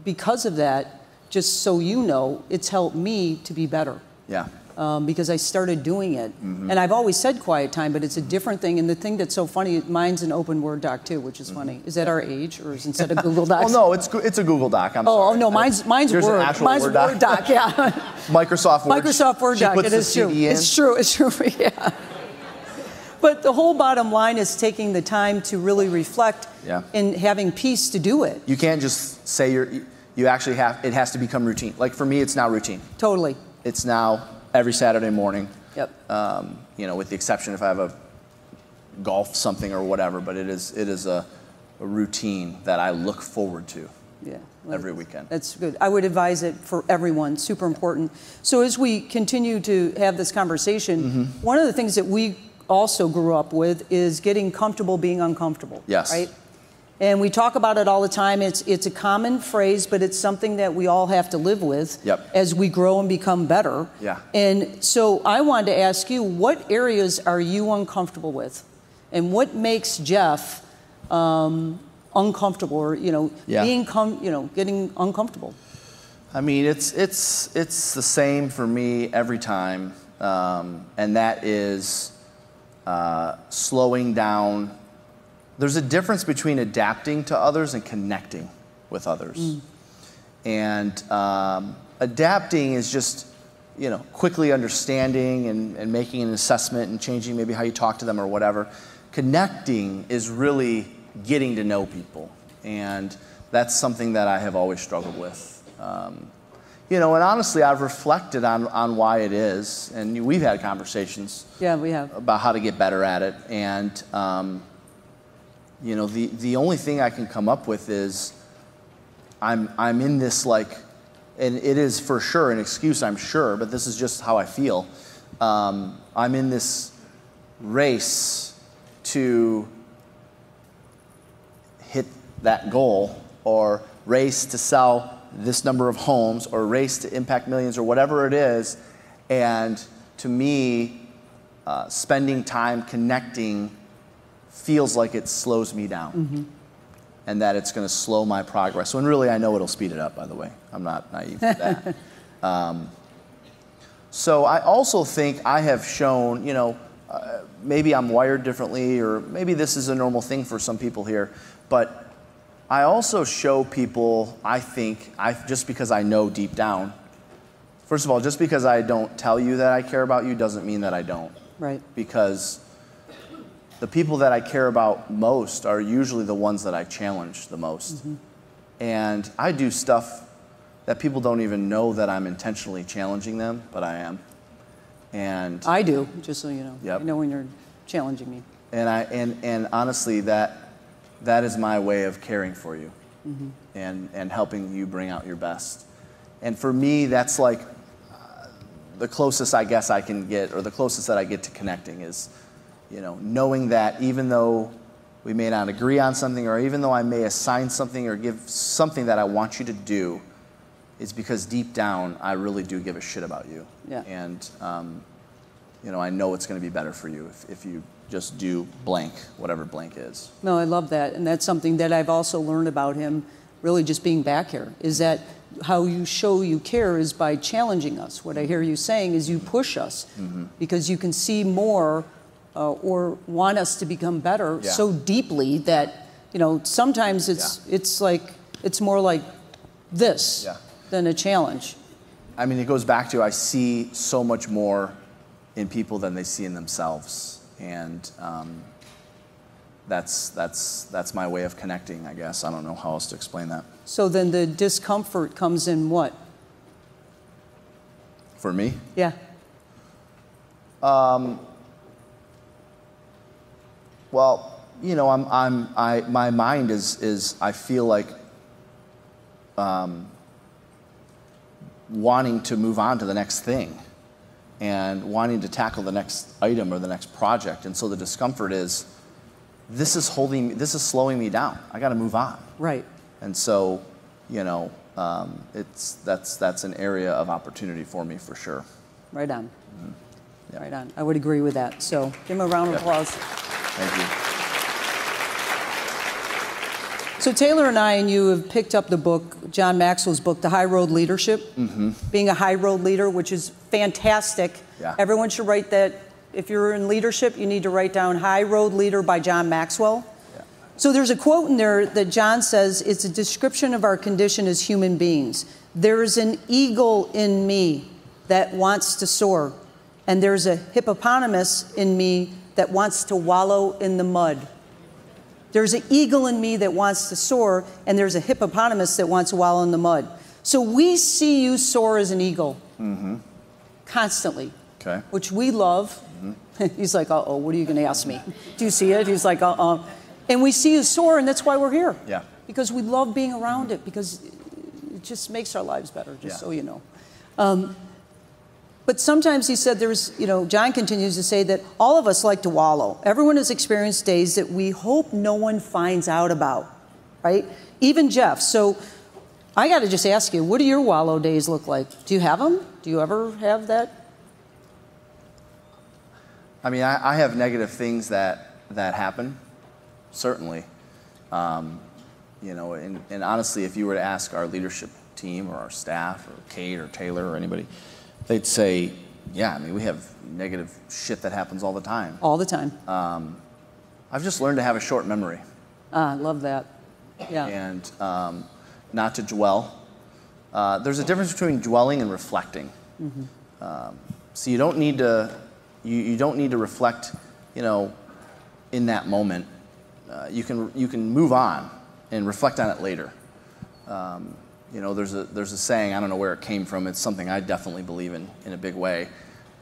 because of that, just so you know, it's helped me to be better. Yeah. Because I started doing it. And I've always said quiet time, but it's a different thing. And the thing that's so funny, mine's an open Word doc too, which is funny. Is that our age, or is it instead of Google Docs? Oh no, it's a Google Doc. I'm sorry. Oh no, mine's Word. Mine's Word doc. Yeah. Microsoft Word. Microsoft Word doc. It is true. It's true. It's true. Yeah. But the whole bottom line is taking the time to really reflect and having peace to do it. You can't just say you actually have. It has to become routine. Like for me, it's now routine. Totally. It's now every Saturday morning. Yep. With the exception if I have a golf something or whatever, but it is a routine that I look forward to. Yeah, every weekend. That's good. I would advise it for everyone, super important. So as we continue to have this conversation, one of the things that we also grew up with is getting comfortable being uncomfortable. Yes. Right? And we talk about it all the time. It's a common phrase, but it's something that we all have to live with as we grow and become better. Yeah. And so I wanted to ask you, what areas are you uncomfortable with? And what makes Jeff uncomfortable, or being getting uncomfortable? I mean, it's the same for me every time, and that is slowing down. There's a difference between adapting to others and connecting with others. And adapting is just quickly understanding and making an assessment and changing maybe how you talk to them or whatever. Connecting is really getting to know people, and that's something that I have always struggled with. And honestly, I've reflected on why it is, and we've had conversations. Yeah, we have. About how to get better at it, and the only thing I can come up with is I'm in this, like, and it is for sure an excuse, I'm sure, but this is just how I feel. I'm in this race to hit that goal, or race to sell this number of homes, or race to impact millions, or whatever it is. And to me, spending time connecting feels like it slows me down, and that it's going to slow my progress. When really I know it'll speed it up, by the way. I'm not naive to that. So I also think I have shown, maybe I'm wired differently, or maybe this is a normal thing for some people here, but I also show people, I think, just because I know deep down. First of all, just because I don't tell you that I care about you doesn't mean that I don't. Right. Because the people that I care about most are usually the ones that I challenge the most. And I do stuff that people don't even know that I'm intentionally challenging them, but I am. And I do, just so you know. Yep. I know when you're challenging me. And honestly, that is my way of caring for you, and helping you bring out your best. And for me, that's like the closest I guess I can get, or the closest that I get to connecting is, knowing that even though we may not agree on something, or even though I may assign something or give something that I want you to do, it's because deep down I really do give a shit about you. Yeah. And I know it's going to be better for you if you just do blank, whatever blank is. No, I love that. And that's something that I've also learned about him, really just being back here, is that how you show you care is by challenging us. What I hear you saying is you push us, because you can see more or want us to become better so deeply that, sometimes it's like, it's more like this than a challenge. I mean, it goes back to, I see so much more in people than they see in themselves. And that's my way of connecting, I guess. I don't know how else to explain that. So then the discomfort comes in what? For me? Yeah. Well, my mind is I feel like wanting to move on to the next thing, and wanting to tackle the next item or the next project. And so the discomfort is, this is slowing me down. I got to move on. Right. And so, that's an area of opportunity for me for sure. Right on. Yeah. Right on. I would agree with that. So give him a round of applause. Thank you. So Taylor and I and you have picked up the book, John Maxwell's book, The High Road Leadership. Being a high road leader, which is fantastic. Yeah. Everyone should write that. If you're in leadership, you need to write down High Road Leader by John Maxwell. Yeah. So there's a quote in there that John says, it's a description of our condition as human beings. There is an eagle in me that wants to soar, and there's a hippopotamus in me that wants to wallow in the mud. There's an eagle in me that wants to soar, and there's a hippopotamus that wants to wallow in the mud. So we see you soar as an eagle, constantly. Okay. which we love. He's like, uh-oh, what are you going to ask me? Do you see it? He's like, uh-uh. And we see you soar, and that's why we're here. Yeah. Because we love being around it, because it just makes our lives better, just so you know. But sometimes he said there's, John continues to say that all of us like to wallow. Everyone has experienced days that we hope no one finds out about, right? Even Jeff. So I got to just ask you, what do your wallow days look like? Do you have them? Do you ever have that? I mean, I have negative things that happen, certainly. And honestly, if you were to ask our leadership team or our staff or Kate or Taylor or anybody, they'd say, yeah, I mean, we have negative shit that happens all the time. All the time. I've just learned to have a short memory. I love that. Yeah. And not to dwell. There's a difference between dwelling and reflecting. So you don't need to, you don't need to reflect, in that moment. You can move on and reflect on it later. There's a saying, I don't know where it came from, it's something I definitely believe in a big way,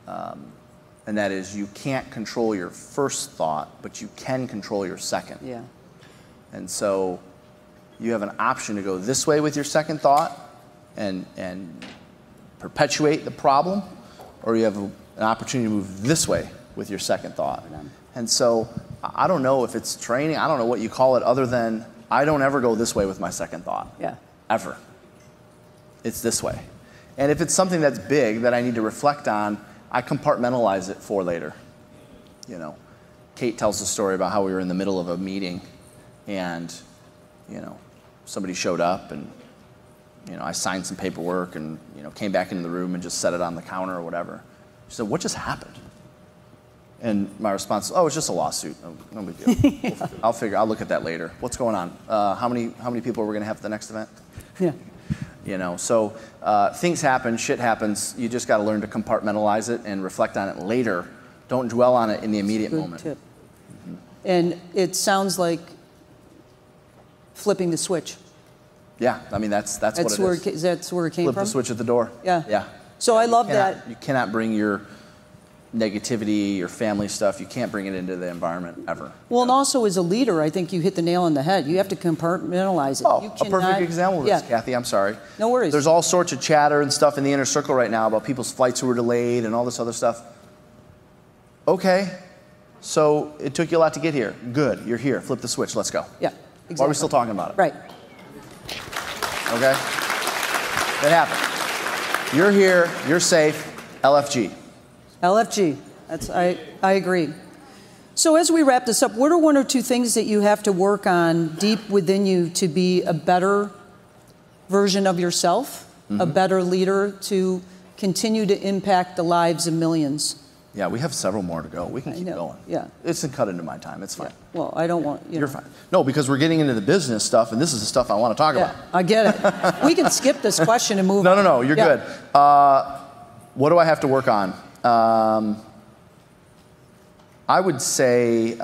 and that is, you can't control your first thought, but you can control your second. Yeah. And so you have an option to go this way with your second thought and perpetuate the problem, or you have an opportunity to move this way with your second thought. And so I don't know if it's training, I don't know what you call it, other than I don't ever go this way with my second thought. Yeah. Ever. It's this way. And if it's something that's big that I need to reflect on, I compartmentalize it for later. Kate tells the story about how we were in the middle of a meeting and, somebody showed up and, I signed some paperwork and, came back into the room and just set it on the counter or whatever. She said, what just happened? And my response is, oh, it's just a lawsuit. No big deal. I'll look at that later. What's going on? How many people are we going to have at the next event? Yeah. So things happen, shit happens. You just got to learn to compartmentalize it and reflect on it later. Don't dwell on it in the immediate moment. Good tip. And it sounds like flipping the switch. Yeah, I mean, that's what it is. That's where it came from? Flip the switch at the door. Yeah. Yeah. So I love that. You cannot bring your negativity, your family stuff, you can't bring it into the environment ever. Well, and also as a leader, I think you hit the nail on the head. You have to compartmentalize it. Oh, a perfect example of this, Kathy, I'm sorry. No worries. There's all sorts of chatter and stuff in the inner circle right now about people's flights who were delayed and all this other stuff. Okay, so it took you a lot to get here. Good, you're here, flip the switch, let's go. Yeah, exactly. Why are we still talking about it? Right. Okay? It happened. You're here, you're safe, LFG. LFG. I agree. So as we wrap this up, what are one or two things that you have to work on deep within you to be a better version of yourself, a better leader, to continue to impact the lives of millions? Yeah, we have several more to go. We can keep going. Yeah. It's cut into my time. It's fine. Yeah. Well, I don't want... You're fine. No, because we're getting into the business stuff, and this is the stuff I want to talk about. I get it. We can skip this question and move on. No, you're good. What do I have to work on? I would say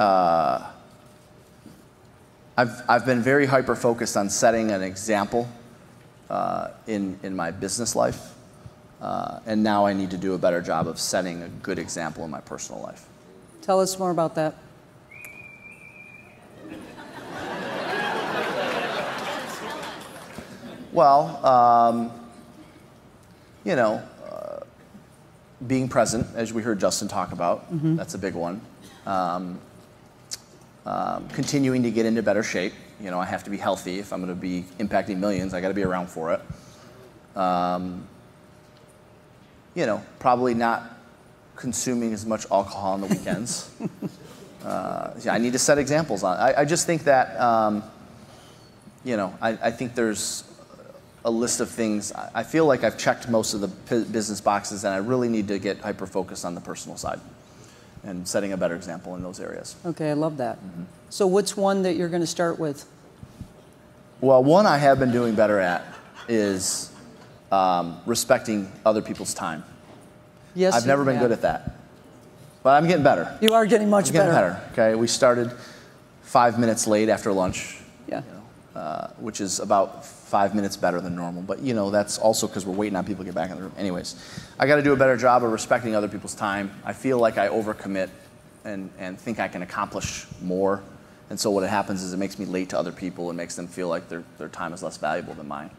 I've been very hyper-focused on setting an example in my business life. And now I need to do a better job of setting a good example in my personal life. Tell us more about that. Well, being present, as we heard Justin talk about, that's a big one. Continuing to get into better shape. I have to be healthy. If I'm going to be impacting millions, I got to be around for it. Probably not consuming as much alcohol on the weekends. I need to set examples on it. I just think that, I think there's a list of things. I feel like I've checked most of the business boxes, and I really need to get hyper-focused on the personal side and setting a better example in those areas. Okay, I love that. So what's one that you're going to start with? Well, one I have been doing better at is respecting other people's time. Yes, I've never been good at that, but I'm getting better. You are getting much better. Okay, we started 5 minutes late after lunch. Yeah. which is about 5 minutes better than normal. But you know, that's also because we're waiting on people to get back in the room. Anyways, I got to do a better job of respecting other people's time. I feel like I overcommit and think I can accomplish more. And so what happens is it makes me late to other people and makes them feel like their time is less valuable than mine.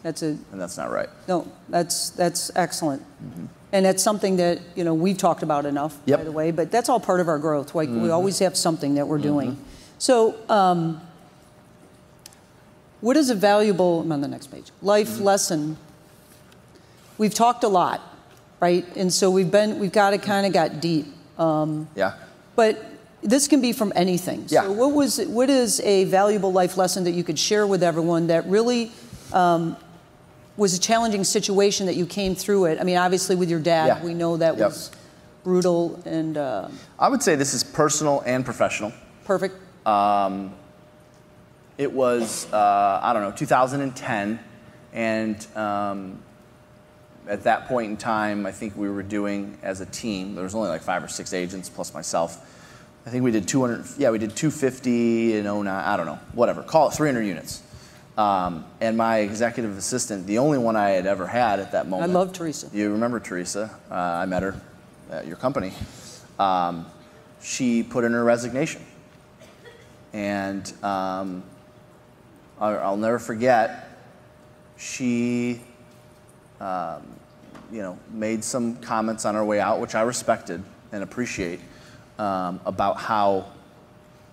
And that's not right. No, that's excellent. Mm-hmm. And that's something that, you know, we've talked about enough, by the way, but that's all part of our growth. Like, we always have something that we're doing. So what is a valuable, I'm on the next page, life lesson? We've talked a lot, right? And so we've got to kind of got deep. But this can be from anything. Yeah. So what is a valuable life lesson that you could share with everyone that really was a challenging situation that you came through it? I mean, obviously with your dad, we know that was brutal and... I would say this is personal and professional. Perfect. It was, I don't know, 2010, and at that point in time, I think we were doing, as a team, there was only like 5 or 6 agents plus myself. I think we did 250 in 09, I don't know, whatever, call it 300 units. And my executive assistant, the only one I had ever had at that moment. I love Teresa. You remember Teresa? I met her at your company. She put in her resignation. And I'll never forget, she you know, made some comments on her way out, which I respected and appreciate, about how,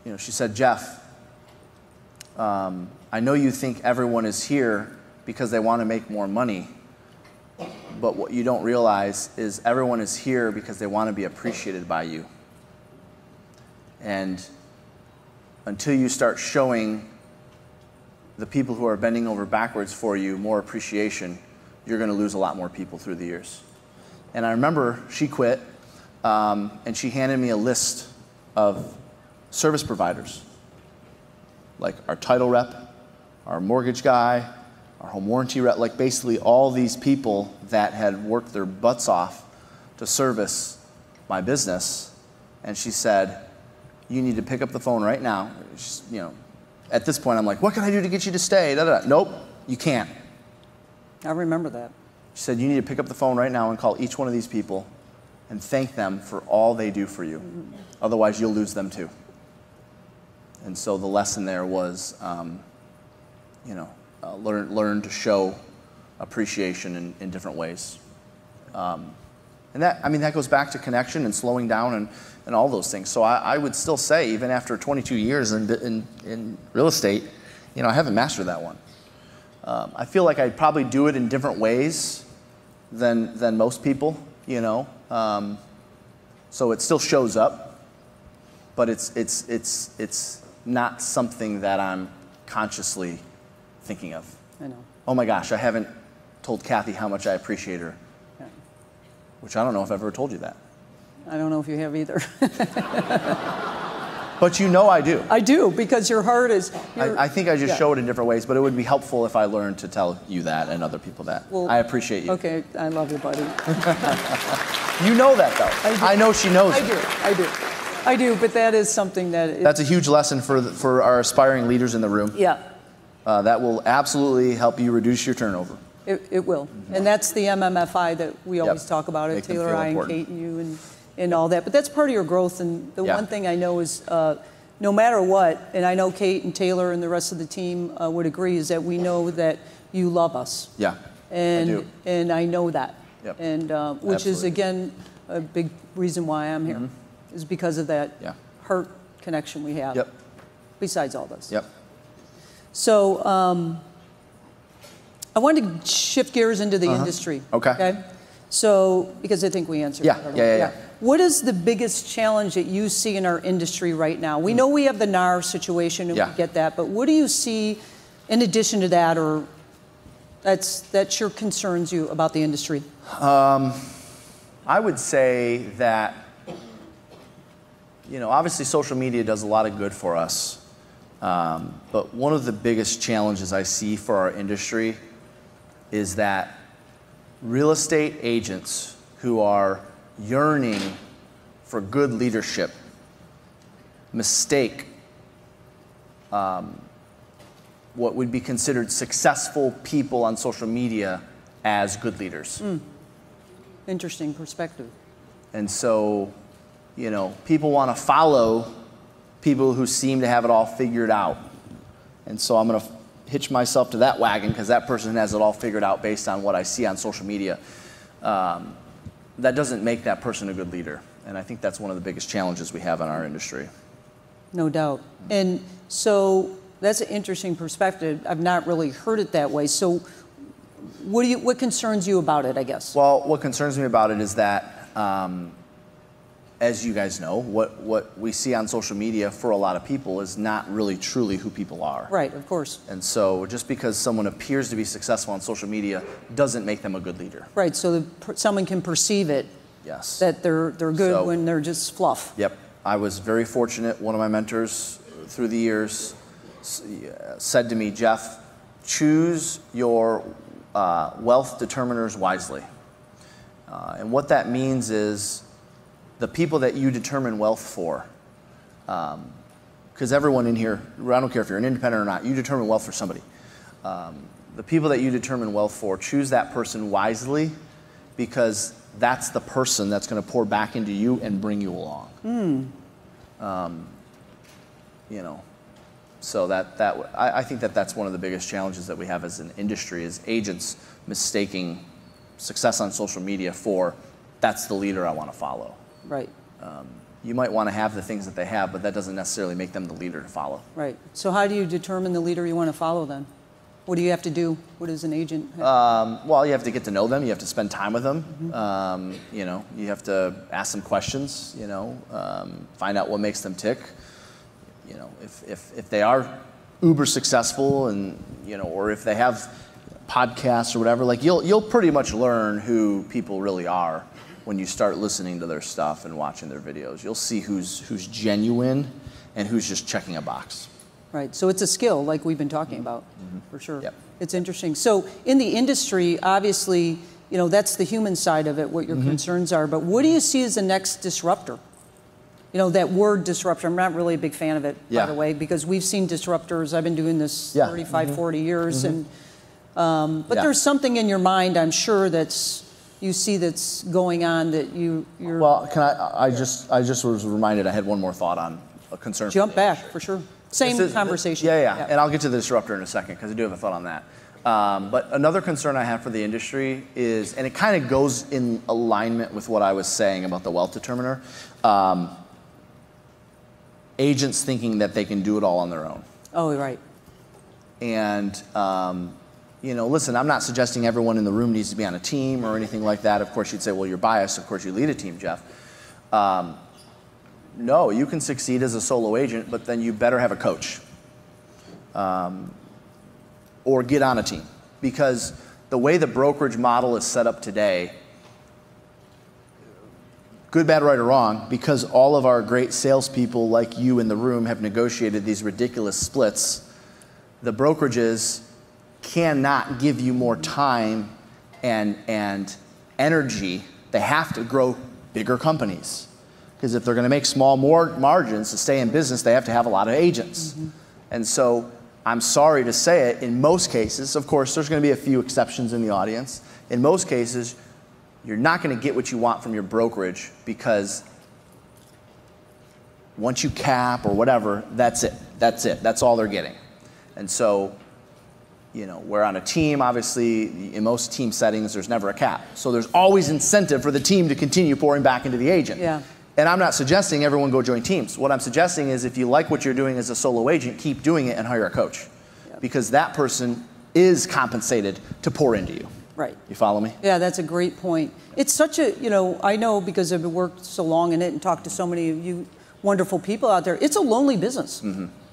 you know, she said, Jeff, I know you think everyone is here because they want to make more money, but what you don't realize is everyone is here because they want to be appreciated by you. And until you start showing the people who are bending over backwards for you more appreciation, you're going to lose a lot more people through the years. And I remember she quit, and she handed me a list of service providers, like our title rep, our mortgage guy, our home warranty rep, like basically all these people that had worked their butts off to service my business. And she said, you need to pick up the phone right now. You know, at this point, I'm like, what can I do to get you to stay? Da, da, da. Nope, you can't. I remember that. She said, you need to pick up the phone right now and call each one of these people and thank them for all they do for you. Otherwise, you'll lose them too. And so the lesson there was, you know, learn to show appreciation in different ways. And that, I mean, that goes back to connection and slowing down and all those things. So I would still say, even after 22 years in real estate, you know, I haven't mastered that one. I feel like I'd probably do it in different ways than most people, you know. So it still shows up, but it's not something that I'm consciously thinking of. I know. Oh my gosh, I haven't told Kathy how much I appreciate her. Yeah. Which I don't know if I've ever told you that. I don't know if you have either. But you know I do. I do, because your heart is... I think I just show it in different ways, but it would be helpful if I learned to tell you that and other people that. Well, I appreciate you. Okay, I love you, buddy. You know that, though. I know she knows I do, but that is something that... That's a huge lesson for our aspiring leaders in the room. Yeah. That will absolutely help you reduce your turnover. It will. And that's the MMFI that we always talk about it, Taylor, I, and Kate, and you, and all that. But that's part of your growth. And the one thing I know is no matter what, and I know Kate and Taylor and the rest of the team would agree, is that we know that you love us. Yeah, and, I do. And I know that. Yep. And which is, again, a big reason why I'm here, is because of that heart connection we have, besides all this. Yep. So I wanted to shift gears into the industry. Okay. So, because I think we answered that. Yeah. What is the biggest challenge that you see in our industry right now? We know we have the NAR situation, and we get that, but what do you see in addition to that, or that sure concerns you about the industry? I would say that, you know, obviously social media does a lot of good for us, but one of the biggest challenges I see for our industry is that real estate agents who are yearning for good leadership mistake what would be considered successful people on social media as good leaders. Interesting perspective. And so, you know, people want to follow people who seem to have it all figured out. And so I'm going to hitch myself to that wagon because that person has it all figured out based on what I see on social media. That doesn't make that person a good leader. And I think that's one of the biggest challenges we have in our industry. No doubt. And so that's an interesting perspective. I've not really heard it that way. So what concerns you about it, I guess? Well, what concerns me about it is that, as you guys know, what we see on social media for a lot of people is not really truly who people are. Right, of course. And so just because someone appears to be successful on social media doesn't make them a good leader. Right, so someone can perceive it. Yes. That they're good when they're just fluff. Yep. I was very fortunate. One of my mentors through the years said to me, Jeff, choose your wealth determiners wisely. And what that means is the people that you determine wealth for, because everyone in here, I don't care if you're an independent or not, you determine wealth for somebody. The people that you determine wealth for, choose that person wisely, because that's the person that's going to pour back into you and bring you along. You know, so I think that's one of the biggest challenges that we have as an industry is agents mistaking success on social media for that's the leader I want to follow. Right. You might want to have the things that they have, but that doesn't necessarily make them the leader to follow. Right. So how do you determine the leader you want to follow then? What do you have to do? What does an agent have? Well, you have to get to know them. You have to spend time with them. You know, you have to ask them questions, you know, find out what makes them tick. You know, if they are uber successful and, you know, or if they have podcasts or whatever, like you'll pretty much learn who people really are when you start listening to their stuff and watching their videos. You'll see who's genuine and who's just checking a box. Right, so it's a skill like we've been talking about, for sure. Yep. It's interesting. So in the industry, obviously, you know, that's the human side of it, what your concerns are, but what do you see as the next disruptor? You know, that word disruptor, I'm not really a big fan of it, by the way, because we've seen disruptors. I've been doing this 35, 40 years, and but there's something in your mind, I'm sure, you see that's going on that you're... Well, I just was reminded I had one more thought on a concern. Jump back, for sure. Same conversation. Yeah, and I'll get to the disruptor in a second because I do have a thought on that. But another concern I have for the industry is, and it kind of goes in alignment with what I was saying about the wealth determiner, agents thinking that they can do it all on their own. Oh, right. And, you know, listen, I'm not suggesting everyone in the room needs to be on a team or anything like that. Of course, you'd say, well, you're biased. Of course, you lead a team, Jeff. No, you can succeed as a solo agent, but then you better have a coach or get on a team. Because the way the brokerage model is set up today, good, bad, right, or wrong, because all of our great salespeople like you in the room have negotiated these ridiculous splits, the brokerages cannot give you more time and energy. They have to grow bigger companies. Because if they're going to make small margins to stay in business, they have to have a lot of agents. And so I'm sorry to say it, in most cases, of course, there's going to be a few exceptions in the audience. In most cases, you're not going to get what you want from your brokerage because once you cap or whatever, that's it. That's it. That's all they're getting. And so, you know, we're on a team. Obviously, in most team settings, there's never a cap. So there's always incentive for the team to continue pouring back into the agent. Yeah. And I'm not suggesting everyone go join teams. What I'm suggesting is if you like what you're doing as a solo agent, keep doing it and hire a coach. Yep. Because that person is compensated to pour into you. Right. You follow me? Yeah, that's a great point. It's such a, you know, I know because I've worked so long in it and talked to so many of you wonderful people out there, it's a lonely business.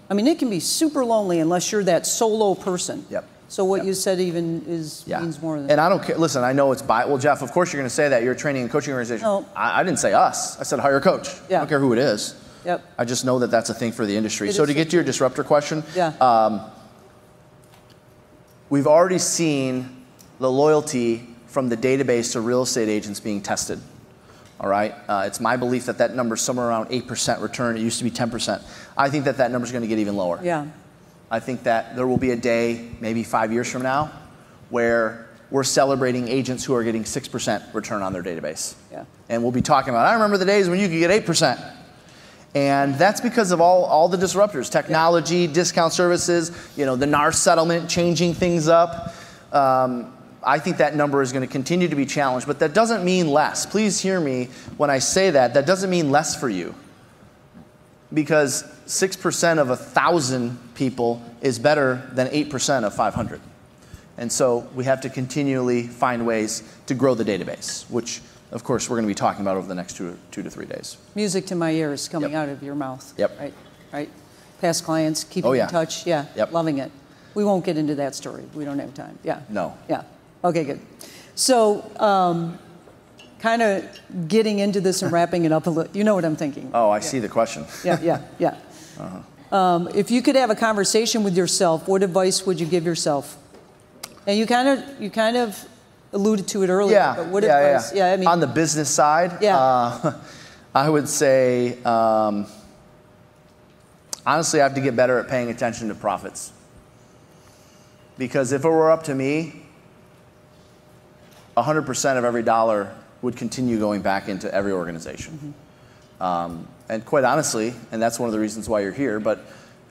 I mean, it can be super lonely unless you're that solo person. Yep. So what you said even means more than that. And I don't care. Listen, I know it's well, Jeff, of course you're going to say that. You're a training and coaching organization. No. I didn't say us. I said hire a coach. Yeah. I don't care who it is. Yep. I just know that that's a thing for the industry. It So is to get to your disruptor question, yeah. We've already seen the loyalty from the database to real estate agents being tested. All right? It's my belief that that number is somewhere around 8% return. It used to be 10%. I think that that number is going to get even lower. Yeah. I think that there will be a day, maybe 5 years from now, where we're celebrating agents who are getting 6% return on their database. Yeah. And we'll be talking about, I remember the days when you could get 8%. And that's because of all the disruptors, technology, discount services, the NAR settlement, changing things up. I think that number is going to continue to be challenged, but that doesn't mean less. Please hear me when I say that. That doesn't mean less for you. Because 6% of 1,000 people is better than 8% of 500. And so we have to continually find ways to grow the database, which, of course, we're going to be talking about over the next 2 to 3 days. Music to my ears coming out of your mouth. Yep. Right. Past clients, keeping in touch. Yeah. Yep. Loving it. We won't get into that story. We don't have time. Yeah. No. Yeah. Okay, good. So, kind of getting into this and wrapping it up a little. You know what I'm thinking. Oh, I see the question. Yeah. If you could have a conversation with yourself, what advice would you give yourself? And you kind of alluded to it earlier. Yeah. But what advice? Yeah. I mean, on the business side, I would say, honestly, I have to get better at paying attention to profits. Because if it were up to me, 100% of every dollar would continue going back into every organization. And quite honestly, and that's one of the reasons why you're here, but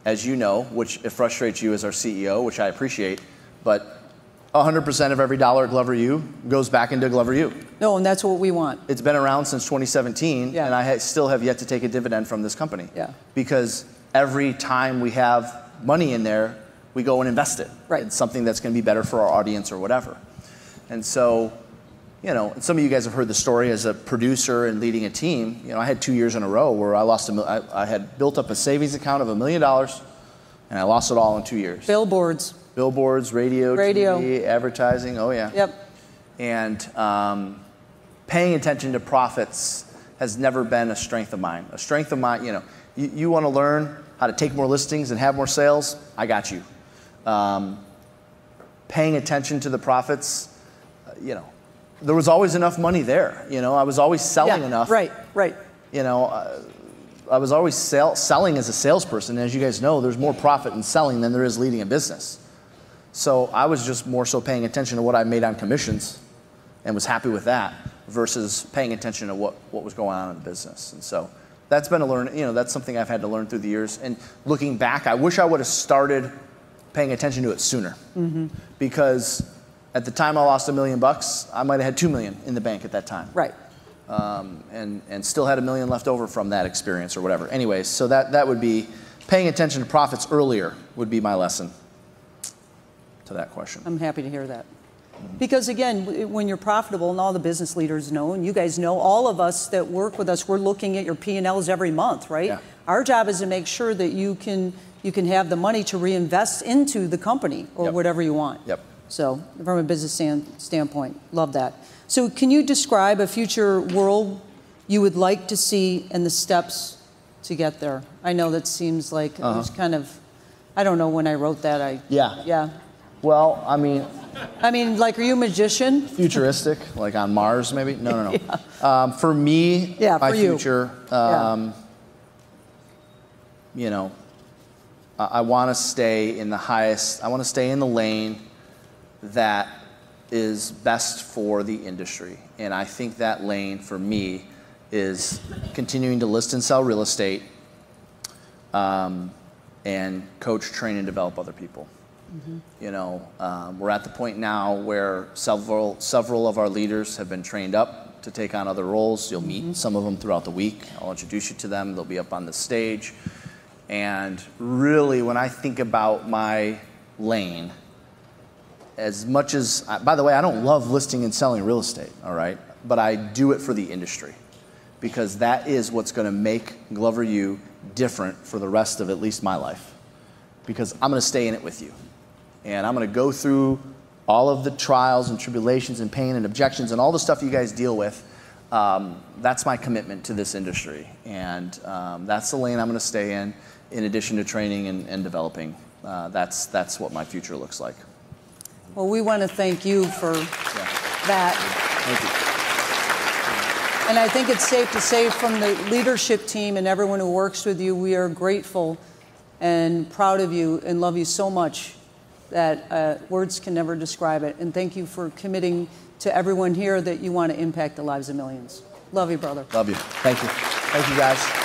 as you know, which it frustrates you as our CEO, which I appreciate, but 100% of every dollar at Glover U goes back into Glover U. No, and that's what we want. It's been around since 2017, and I still have yet to take a dividend from this company. Yeah. Because every time we have money in there, we go and invest it. Right. It's something that's going to be better for our audience or whatever. And so, some of you guys have heard the story as a producer and leading a team. I had 2 years in a row where I had built up a savings account of $1 million, and I lost it all in 2 years. Billboards, radio, TV, advertising, Yep. And paying attention to profits has never been a strength of mine. A strength of mine, you want to learn how to take more listings and have more sales, I got you. Paying attention to the profits, there was always enough money there. I was always selling enough. Right. I was always selling as a salesperson. As you guys know, there's more profit in selling than there is leading a business. So I was just more so paying attention to what I made on commissions and was happy with that versus paying attention to what was going on in the business. And so that's been that's something I've had to learn through the years. And looking back, I wish I would have started paying attention to it sooner. Because at the time I lost $1 million, I might have had $2 million in the bank at that time. Right. And still had $1 million left over from that experience or whatever. Anyways, so that would be paying attention to profits earlier would be my lesson to that question. I'm happy to hear that. Because again, when you're profitable, and all the business leaders know, and you guys know, all of us that work with us, we're looking at your P&Ls every month, right? Yeah. Our job is to make sure that you can have the money to reinvest into the company or whatever you want. Yep. So from a business standpoint, love that. So can you describe a future world you would like to see and the steps to get there? I know that seems like it was kind of, I don't know when I wrote that. Yeah. Well, I mean, like, are you a magician? Futuristic, like on Mars, maybe? No. For me, my future, I want to stay in the highest, I want to stay in the lane that is best for the industry. And I think that lane for me is continuing to list and sell real estate and coach, train, and develop other people. We're at the point now where several of our leaders have been trained up to take on other roles. You'll meet some of them throughout the week. I'll introduce you to them. They'll be up on the stage. And really, when I think about my lane, as much as, by the way, I don't love listing and selling real estate, all right? But I do it for the industry because that is what's going to make Glover U different for the rest of at least my life, because I'm going to stay in it with you. And I'm going to go through all of the trials and tribulations and pain and objections and all the stuff you guys deal with. That's my commitment to this industry. And that's the lane I'm going to stay in addition to training and developing. That's what my future looks like. Well, we want to thank you for that. Thank you. And I think it's safe to say from the leadership team and everyone who works with you, we are grateful and proud of you and love you so much that words can never describe it. And thank you for committing to everyone here that you want to impact the lives of millions. Love you, brother. Love you. Thank you. Thank you, guys.